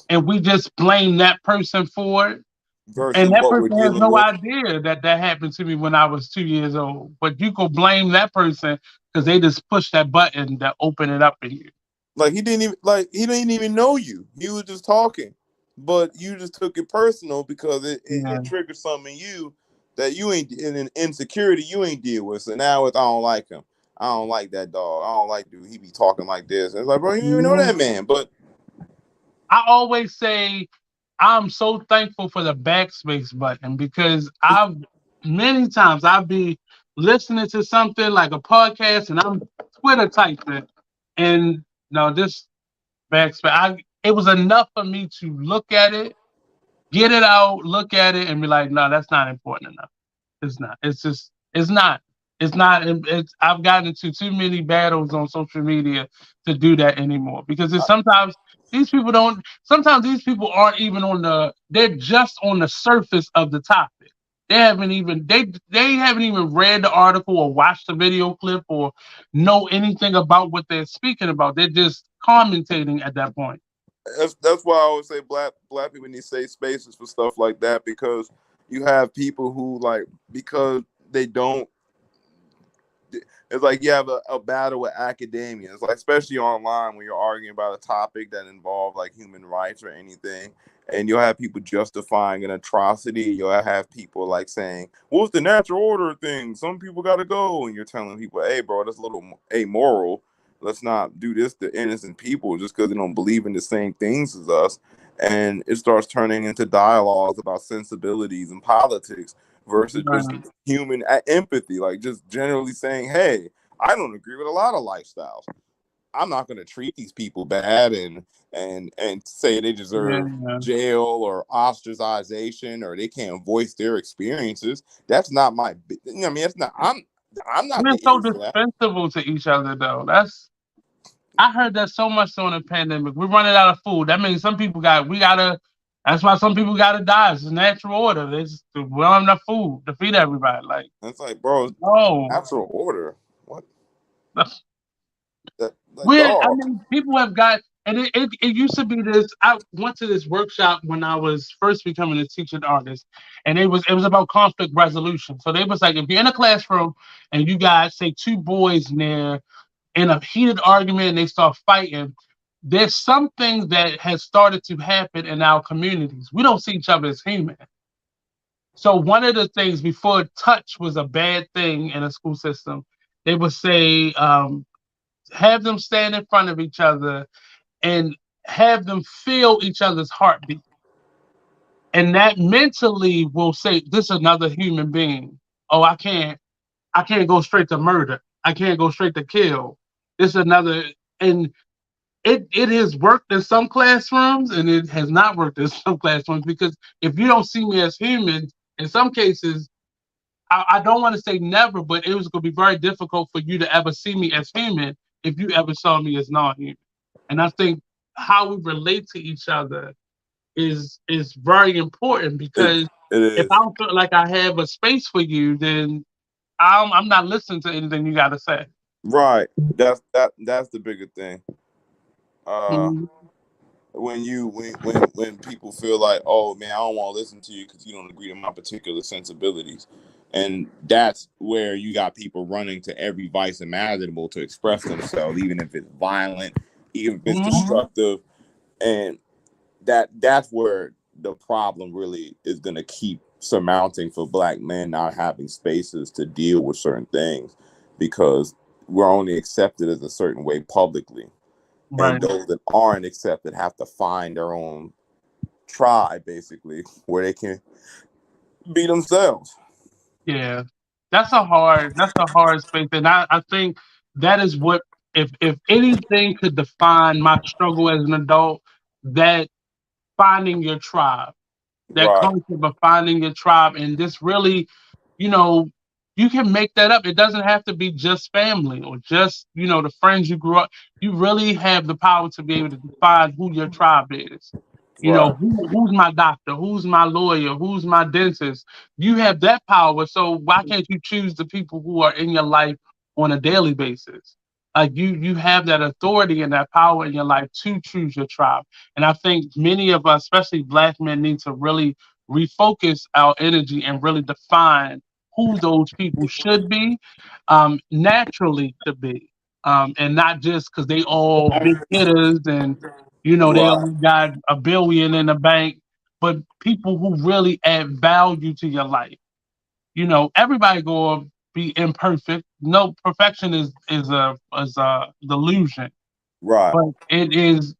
and we just blame that person for it. And versus that what we're person has dealing no with. idea that that happened to me when I was 2 years old. But you could blame that person because they just pushed that button that opened it up in you. Like he didn't even know you. He was just talking, but you just took it personal because Yeah. it triggered something in you that you ain't in an insecurity you ain't deal with. So now it's, I don't like him. I don't like that dog. I don't like dude. He be talking like this. And it's like, bro, you don't even know Mhm. that man. But I always say I'm so thankful for the backspace button because I've many times I'll be listening to something like a podcast and I'm Twitter typing and no this backspace it was enough for me to look at it, get it out, look at it, and be like, no, that's not important enough. It's not. It's just. It's not. It's not. It's. I've gotten into too many battles on social media to do that anymore because it's sometimes these people don't. Sometimes these people aren't even on the. They're just on the surface of the topic. They haven't even read the article or watched the video clip or know anything about what they're speaking about. They're just commentating at that point. that's why I always say black people need safe spaces for stuff like that, because you have people who, like, because they don't, it's like you have a battle with academia. It's like, especially online when you're arguing about a topic that involves like human rights or anything, and you'll have people justifying an atrocity. You'll have people like saying, "What's the natural order of things? Some people got to go," and you're telling people, "Hey, bro, that's a little amoral. Let's not do this to innocent people just because they don't believe in the same things as us." And it starts turning into dialogues about sensibilities and politics versus just Right. human empathy, like just generally saying, "Hey, I don't agree with a lot of lifestyles. I'm not going to treat these people bad and say they deserve Yeah. jail or ostracization or they can't voice their experiences. That's not my. I mean, it's not. I'm not We're the so ear for that. dispensable to each other, though. That's I heard that so much during the pandemic. We're running out of food. That means some people we gotta. That's why some people gotta die. It's a natural order. We don't have enough food to feed everybody. Like, It's like, bro, no, natural order. What that we're. I dog? mean, people have got. And it used to be this. I went to this workshop when I was first becoming a teaching artist, and it was about conflict resolution. So they was like, if you're in a classroom and you got say two boys in a heated argument and they start fighting, there's something that has started to happen in our communities. We don't see each other as human. So one of the things before touch was a bad thing in a school system, they would say have them stand in front of each other and have them feel each other's heartbeat. And that mentally will say, this is another human being. Oh, I can't go straight to murder. I can't go straight to kill. This is another and it has worked in some classrooms and it has not worked in some classrooms because if you don't see me as human, in some cases, I don't want to say never, but it was going to be very difficult for you to ever see me as human if you ever saw me as non-human. And I think how we relate to each other is very important It because it if I is. don't feel like I have a space for you, then I'm not listening to anything you got to say. Right. That's the bigger thing. Uh Mhm. when people feel like, oh man, I don't want to listen to you because you don't agree to my particular sensibilities, and that's where you got people running to every vice imaginable to express themselves, even if it's violent, even if it's Mhm. destructive, and that's where the problem really is going to keep surmounting for black men not having spaces to deal with certain things because we're only accepted as a certain way publicly, and Right. those that aren't accepted have to find their own tribe basically where they can be themselves. Yeah. That's a hard space. And I think that is what if anything could define my struggle as an adult, that finding your tribe, that Right, concept of finding your tribe, and this really, you know, you can make that up. It doesn't have to be just family or just, the friends you grew up. You really have the power to be able to define who your tribe is. right, Who's my doctor, who's my lawyer, who's my dentist. You have that power. So why can't you choose the people who are in your life on a daily basis? Like you have that authority and that power in your life to choose your tribe. And I think many of us, especially black men, need to really refocus our energy and really define who those people should be, naturally to be, and not just because they all big hitters and they right, all got a billion in the bank, but people who really add value to your life. Everybody gonna be imperfect. No, perfection is a delusion, right, but it is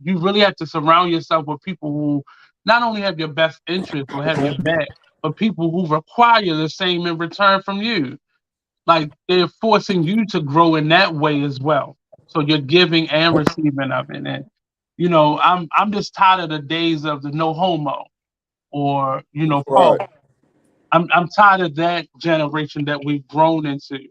you really have to surround yourself with people who not only have your best interest or have your back, but people who require the same in return from you. Like they're forcing you to grow in that way as well. So you're giving and receiving of it. And I'm just tired of the days of the no homo or right. Paul. I'm tired of that generation that we've grown into.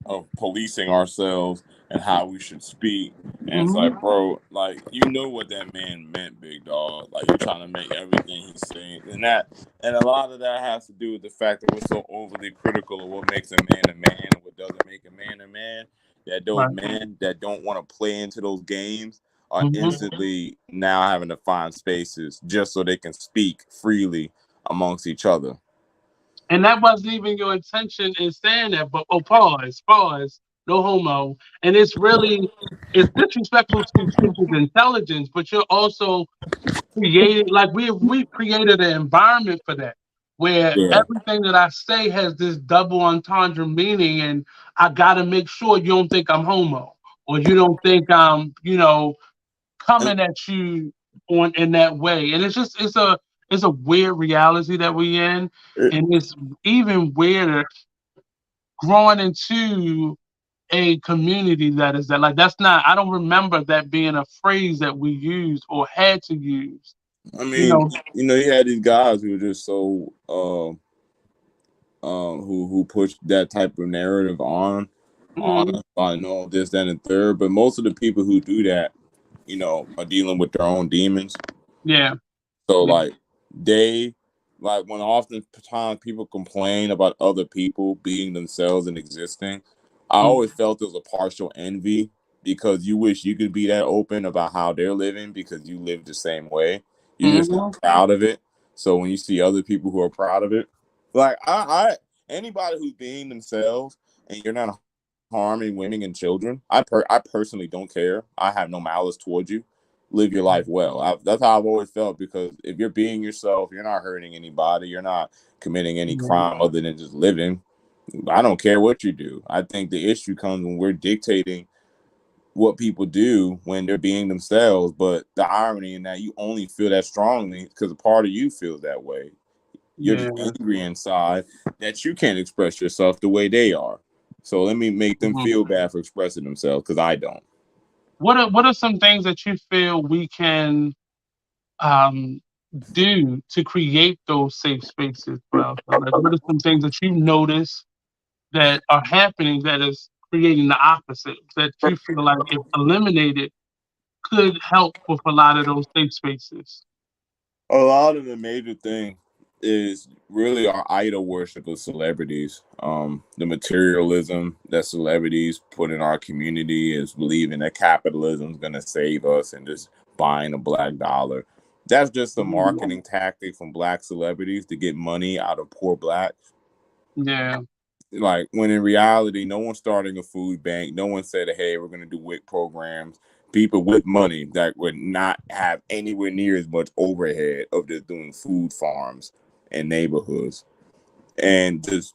Of policing ourselves and how we should speak. And it's Hmm. like, bro, like you know what that man meant, big dog. Like you're trying to make everything he's saying, and a lot of that has to do with the fact that we're so overly critical of what makes a man and what doesn't make a man. That those Right. men that don't want to play into those games are Hmm. instantly now having to find spaces just so they can speak freely amongst each other. And that wasn't even your intention in saying that, but pause, no homo. And it's disrespectful to people's intelligence, but you're also creating, like we've created an environment for that, where Yeah. everything that I say has this double entendre meaning, and I gotta make sure you don't think I'm homo, or you don't think I'm, And coming at you on in that way. And it's a weird reality that we in, it, and it's even weirder growing into a community that is that, like, that's not, I don't remember that being a phrase that we used or had to use. I You mean, know. you had these guys who were just so who push that type of narrative on Mhm. us by all this, that, and third. But most of the people who do that, are dealing with their own demons. Yeah. So Yeah. like they like when oftentimes people complain about other people being themselves and existing, I Mhm. always felt there was a partial envy because you wish you could be that open about how they're living because you live the same way. You're just Mhm. not proud of it. So when you see other people who are proud of it, like I anybody who's being themselves and you're not harming women and children, I personally don't care. I have no malice towards you. Live your life well. That's how I've always felt because if you're being yourself, you're not hurting anybody, you're not committing any Yeah. crime other than just living. I don't care what you do. I think the issue comes when we're dictating what people do when they're being themselves. But the irony in that you only feel that strongly because a part of you feels that way. You're just Yeah. angry inside that you can't express yourself the way they are. So let me make them Mhm. feel bad for expressing themselves because I don't. What are some things that you feel we can, um do to create those safe spaces for ourselves? Like, what are some things that you notice that are happening that is creating the opposite that you feel like if eliminated could help with a lot of those safe spaces? A lot of the major thing is really our idol worship of celebrities. The materialism that celebrities put in our community is believing that capitalism is going to save us and just buying a black dollar. That's just a Mhm. marketing tactic from black celebrities to get money out of poor blacks. Yeah. Like when in reality, no one's starting a food bank. No one said, "Hey, we're going to do WIC programs." People with money that would not have anywhere near as much overhead of just doing food farms in neighborhoods and just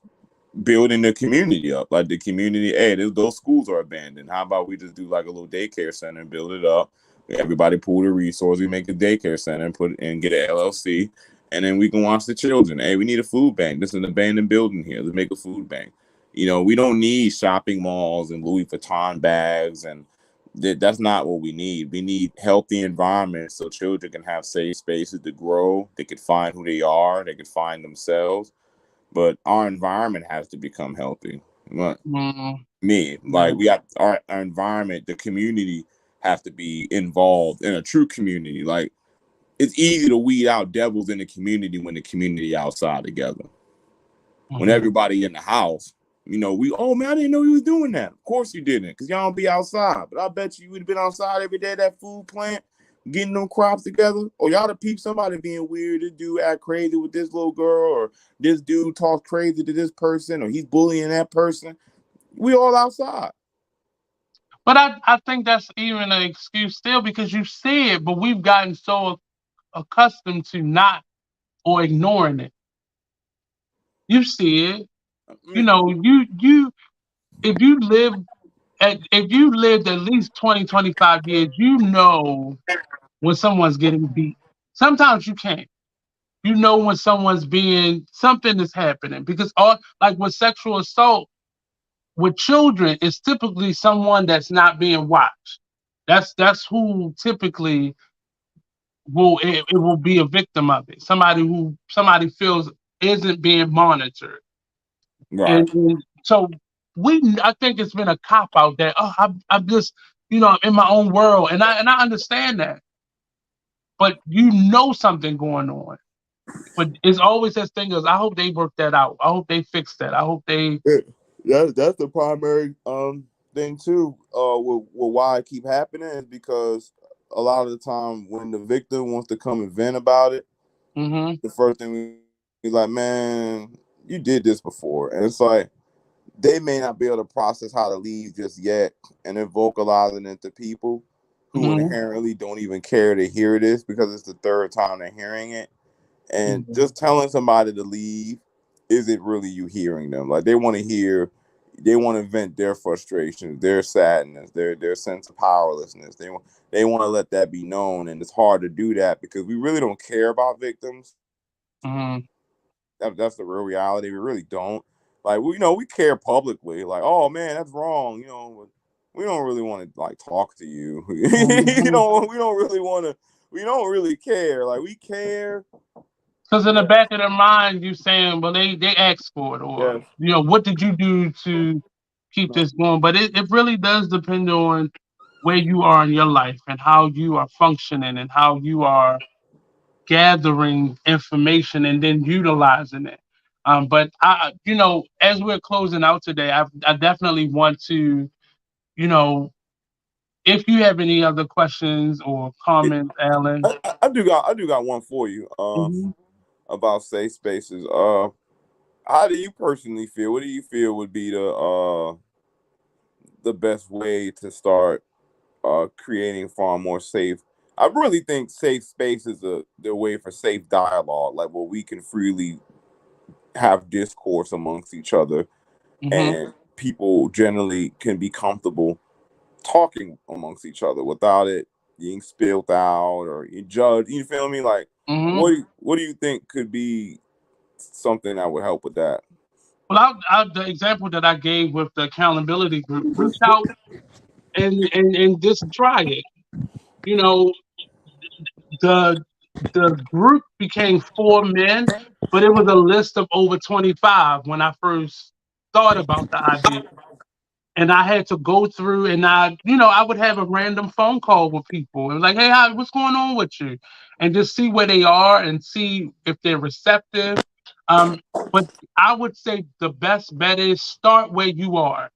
building the community up. Like the community, hey, those schools are abandoned. How about we just do like a little daycare center and build it up? Everybody pool the resources, we make a daycare center and put and get an LLC, and then we can watch the children. Hey, we need a food bank. This is an abandoned building here. Let's make a food bank. We don't need shopping malls and Louis Vuitton bags, and that's not what we need. We need healthy environments so children can have safe spaces to grow. They could find who they are. They could find themselves, but our environment has to become healthy. Like Mm, me, yeah. like we got our environment, the community have to be involved in a true community. Like it's easy to weed out devils in the community when the community outside together. When Hmm. everybody in the house, we oh man, I didn't know he was doing that. Of course you didn't, because y'all don't be outside. But I bet you would have been outside every day, that food plant, getting them crops together. Or y'all to peep somebody being weird. This dude act crazy with this little girl, or this dude talks crazy to this person, or he's bullying that person. We all outside. But I think that's even an excuse still because you see it, but we've gotten so accustomed to not or ignoring it. You see it. I You mean, know, you if you live if you lived at least 20, 25 years, you know when someone's getting beat. Sometimes you can't. You know when someone's being something is happening because all like with sexual assault with children, it's typically someone that's not being watched. That's who typically it will be a victim of it. Somebody who somebody feels isn't being monitored. right. And so I think it's been a cop out that I'm just I'm in my own world and I understand that, but you know something going on. But it's always this thing is I hope they work that out. I hope they fix that. I hope they That's the primary thing too. With why it keep happening is because a lot of the time when the victim wants to come and vent about it, hmm the first thing we like, man, you did this before, and it's like they may not be able to process how to leave just yet, and they're vocalizing it to people who hmm inherently don't even care to hear this because it's the third time they're hearing it. And hmm just telling somebody to leave isn't really you hearing them. Like they want to vent their frustrations, their sadness, their sense of powerlessness. They want to let that be known, and it's hard to do that because we really don't care about victims. hmm That's the real reality. We really don't. Like we care publicly. Like, oh man, that's wrong. But we don't really want to like talk to you. hmm We don't really want to. We don't really care. Like we care. Because in the Yeah. back of their mind, you saying, well, they asked for it, or Yes. what did you do to keep No. this going? But it really does depend on where you are in your life and how you are functioning and how you are gathering information and then utilizing it. But as we're closing out today, I definitely want to, you know, if you have any other questions or comments, Alan. I do got one for you. Hmm. About safe spaces. How do you personally feel? What do you feel would be the best way to start creating far more safe? I really think safe space is the way for safe dialogue, like where we can freely have discourse amongst each other, Hmm. and people generally can be comfortable talking amongst each other without it being spilled out or you judge. You feel me? Like, Hmm. what do you think could be something that would help with that? Well, the example that I gave with the accountability group, reach out and just try it. You know, the group became 4 men, but it was a list of over 25 when I first thought about the idea. And I had to go through and I would have a random phone call with people and like, hey, what's going on with you? And just see where they are and see if they're receptive. Um, but I would say the best bet is start where you are.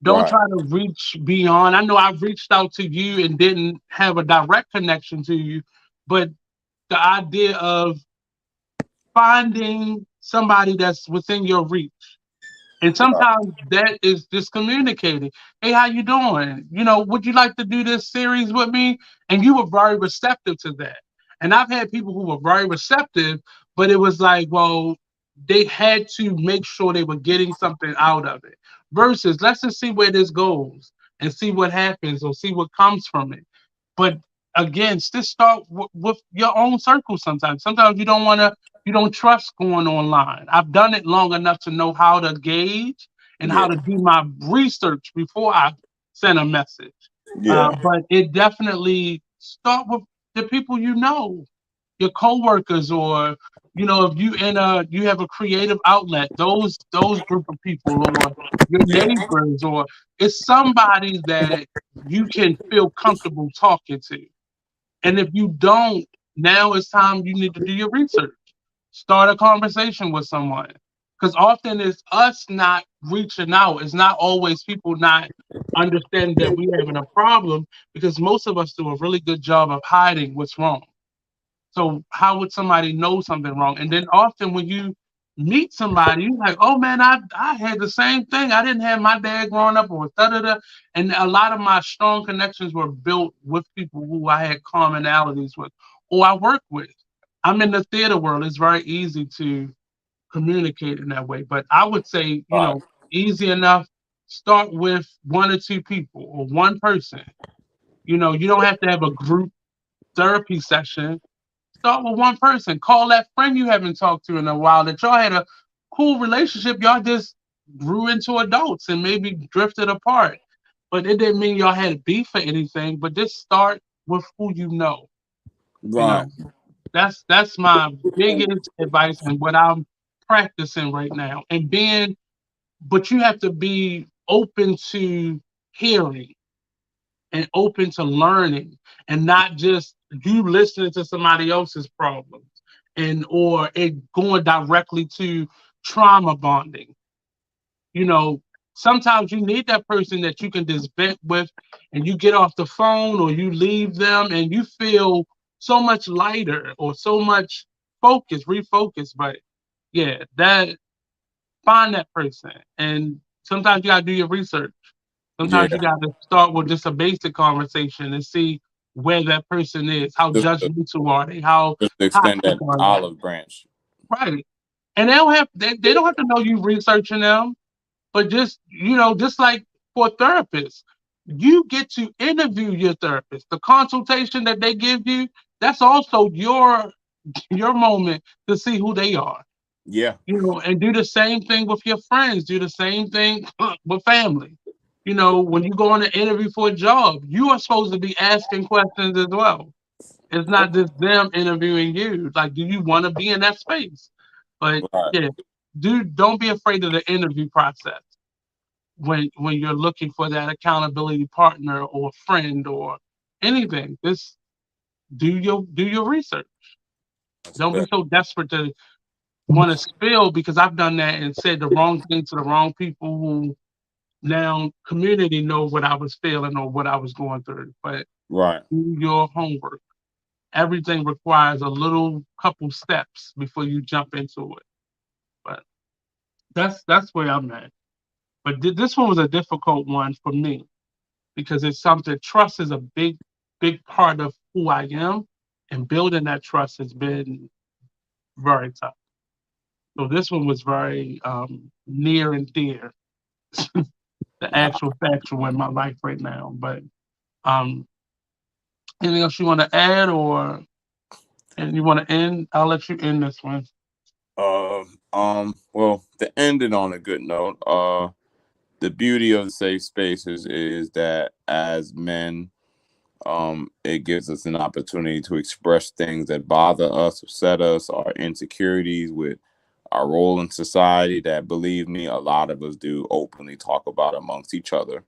Don't Right. try to reach beyond. I know I've reached out to you and didn't have a direct connection to you, but the idea of finding somebody that's within your reach. And Right. sometimes that is just communicating. Hey, how you doing? Would you like to do this series with me? And you were very receptive to that. And I've had people who were very receptive, but it was like, well, they had to make sure they were getting something out of it. Versus, let's just see where this goes and see what happens or see what comes from it. But again, just start with your own circle sometimes. Sometimes you don't trust going online. I've done it long enough to know how to gauge and how Yeah. to do my research before I send a message. Yeah. But it definitely start with the people you know, your coworkers, or if you have a creative outlet, those group of people, or your Yeah. neighbors, or it's somebody that you can feel comfortable talking to. And if you don't, now it's time you need to do your research. Start a conversation with someone. Because often it's us not reaching out. It's not always people not understanding that we having a problem because most of us do a really good job of hiding what's wrong. So how would somebody know something wrong? And then often when you meet somebody, you're like, oh man, I had the same thing. I didn't have my dad growing up or da da da. And a lot of my strong connections were built with people who I had commonalities with or I work with. I'm in the theater world. It's very easy to communicate in that way. But I would say, Right. easy enough. Start with one or two people or one person. You don't have to have a group therapy session. Start with one person. Call that friend you haven't talked to in a while that y'all had a cool relationship. Y'all just grew into adults and maybe drifted apart. But it didn't mean y'all had beef or anything. But just start with who you know. You Right. know, that's my biggest advice and what I'm practicing right now. But you have to be open to hearing and open to learning and not just you listening to somebody else's problems and or it going directly to trauma bonding. You know, sometimes you need that person that you can just vent with and you get off the phone or you leave them and you feel so much lighter or so much refocus. But yeah, that find that person. And sometimes you gotta do your research. Yeah. Sometimes you got to start with just a basic conversation and see where that person is. How Just to, judgmental are they? How just to extend toxic that are they? olive branch. Right. And they don't have to know you researching them, but just like for therapists, you get to interview your therapist. The consultation that they give you, that's also your moment to see who they are. Yeah. And do the same thing with your friends, do the same thing with family. When you go on an interview for a job, you are supposed to be asking questions as well. It's not just them interviewing you. Like, do you want to be in that space? But Right. yeah, don't be afraid of the interview process when you're looking for that accountability partner or friend or anything. Just do your research. That's a Don't be bet. so desperate to want to spill because I've done that and said the wrong thing to the wrong people who now community know what I was feeling or what I was going through. But Right. do your homework. Everything requires a little couple steps before you jump into it. But that's where I'm at. But this one was a difficult one for me because it's something trust is a big part of who I am, and building that trust has been very tough. So this one was very near and dear, the Nah. actual factual in my life right now. But um, anything else you want to add, or and you want to end? I'll let you end this one. Well, to end it on a good note, the beauty of the safe spaces is that as men, It gives us an opportunity to express things that bother us, upset us, our insecurities with our role in society that, believe me, a lot of us do openly talk about amongst each other.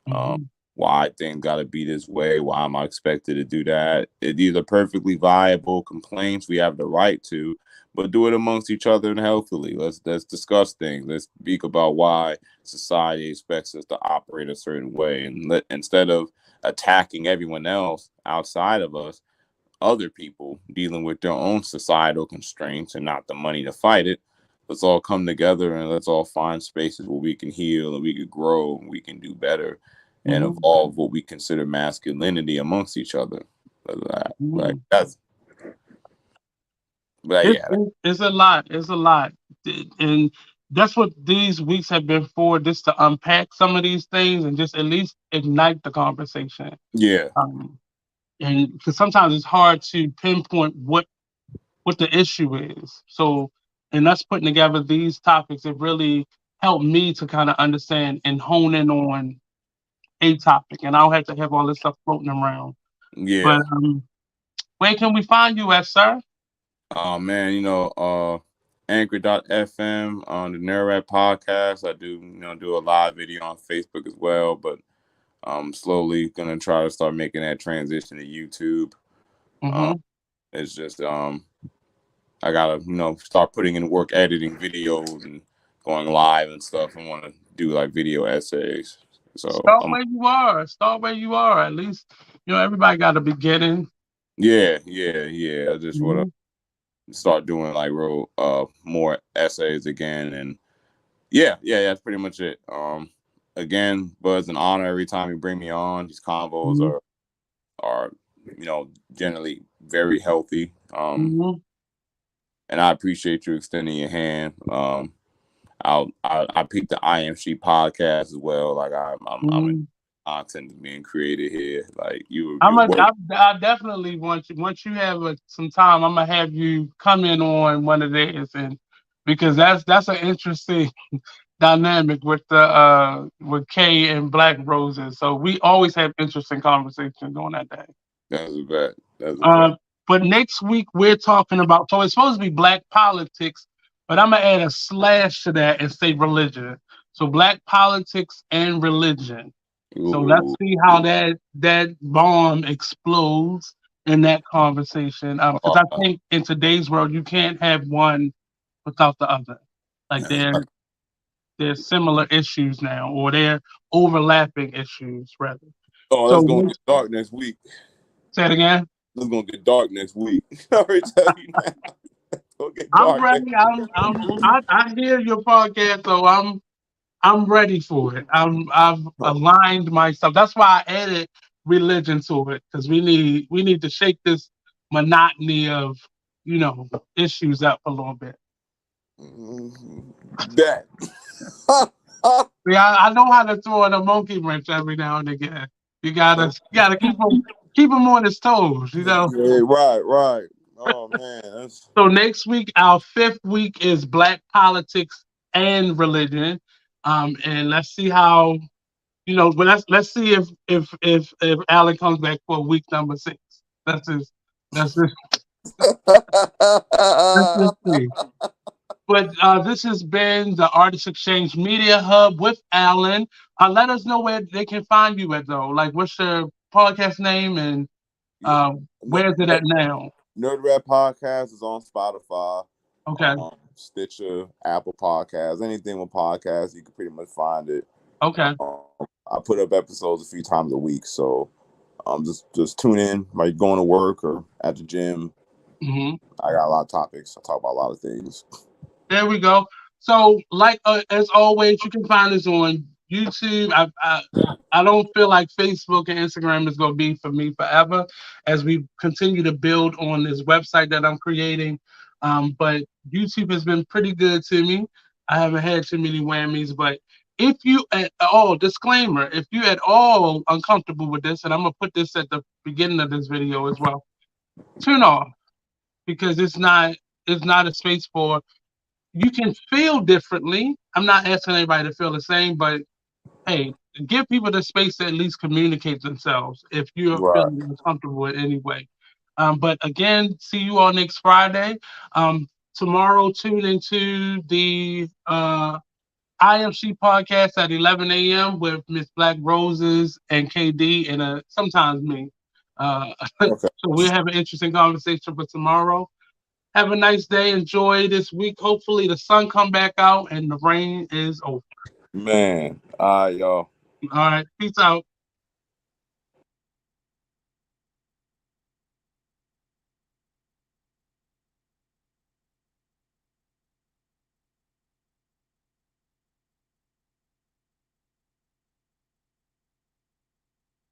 Um, Mm-hmm. why things got to be this way? Why am I expected to do that? These are perfectly viable complaints. We have the right to, but do it amongst each other and healthily. Let's discuss things. Let's speak about why society expects us to operate a certain way, and instead of attacking everyone else outside of us, other people dealing with their own societal constraints and not the money to fight it. Let's all come together and let's all find spaces where we can heal and we can grow and we can do better and Mm-hmm. evolve what we consider masculinity amongst each other. Like Mm-hmm. that's, but It's, yeah, it's a lot. It's a lot, and that's what these weeks have been for. Just to unpack some of these things and just at least ignite the conversation. yeah, Um, and because sometimes it's hard to pinpoint what the issue is. So, and us putting together these topics, it really helped me to kind of understand and hone in on a topic. And I don't have to have all this stuff floating around. But yeah. where can we find you at, sir? Oh man, Anchor.fm on the Nerd podcast. I do a live video on Facebook as well, but I'm slowly gonna try to start making that transition to YouTube. Um, Mm-hmm. it's just I gotta start putting in work editing videos and going live and stuff. I want to do like video essays. So Start where you are. Start where you are. At least, everybody got a beginning. yeah. I just want Mm-hmm. to start doing like real more essays again, and yeah. That's pretty much it. Again, Buzz, an honor every time you bring me on. These convos Mm-hmm. are generally very healthy. Mm-hmm. And I appreciate you extending your hand. I picked the IMC podcast as well. Like I'm in Mm-hmm. content being created here. Like I'm you a, work. I definitely want you. Once you have some time, I'm gonna have you come in on one of these, and because that's an interesting dynamic with the with Kay and Black Roses. So we always have interesting conversations on that day. That's a bet. That's a bet. Uh, but next week we're talking about. So it's supposed to be Black politics, but I'm gonna add a slash to that and say religion. So Black politics and religion. So let's Ooh. see how that bomb explodes in that conversation. Because I Uh, think in today's world you can't have one without the other. Like they're similar issues now, or they're overlapping issues rather. oh, So that's gonna let's get dark next week. say it again. It's gonna get dark next week. I already tell you now. It's gonna get I'm dark ready. next I hear your podcast, so I'm ready for it. I've week. aligned myself. That's why I added religion to it because we need to shake this monotony of issues up a little bit. Bet. Yeah, I know how to throw in a monkey wrench every now and again. You gotta keep him on his toes. Yeah, right. Oh man, that's So next week, our fifth week is Black politics and religion, and let's see how but let's see if Alan comes back for week number 6. That's just that's just let's just see. But this has been the Artist Exchange Media Hub with Alan. Let us know where they can find you at though. Like, what's your podcast name and yeah. where is it at now? Nerd Rap Podcast is on Spotify, Okay, Stitcher, Apple Podcasts, anything with podcasts, you can pretty much find it. okay. I put up episodes a few times a week, so just tune in while you're going to work or at the gym. Hmm. I got a lot of topics. I talk about a lot of things. There we go. So, like as always, you can find us on YouTube. I don't feel like Facebook and Instagram is going to be for me forever as we continue to build on this website that I'm creating. But YouTube has been pretty good to me. I haven't had too many whammies, but if you at all, disclaimer, if you at all uncomfortable with this, and I'm gonna put this at the beginning of this video as well, turn off because it's not a space for you can feel differently. I'm not asking anybody to feel the same, but hey, give people the space to at least communicate themselves if you're Right. feeling uncomfortable in any way. But again, see you all next Friday. Tomorrow, tune into the IMC podcast at 11 a.m. with Miss Black Roses and KD and sometimes me. Uh, Okay. so we'll have an interesting conversation for tomorrow. Have a nice day. Enjoy this week. Hopefully the sun come back out and the rain is over. Man. All right, y'all. All right. Peace out.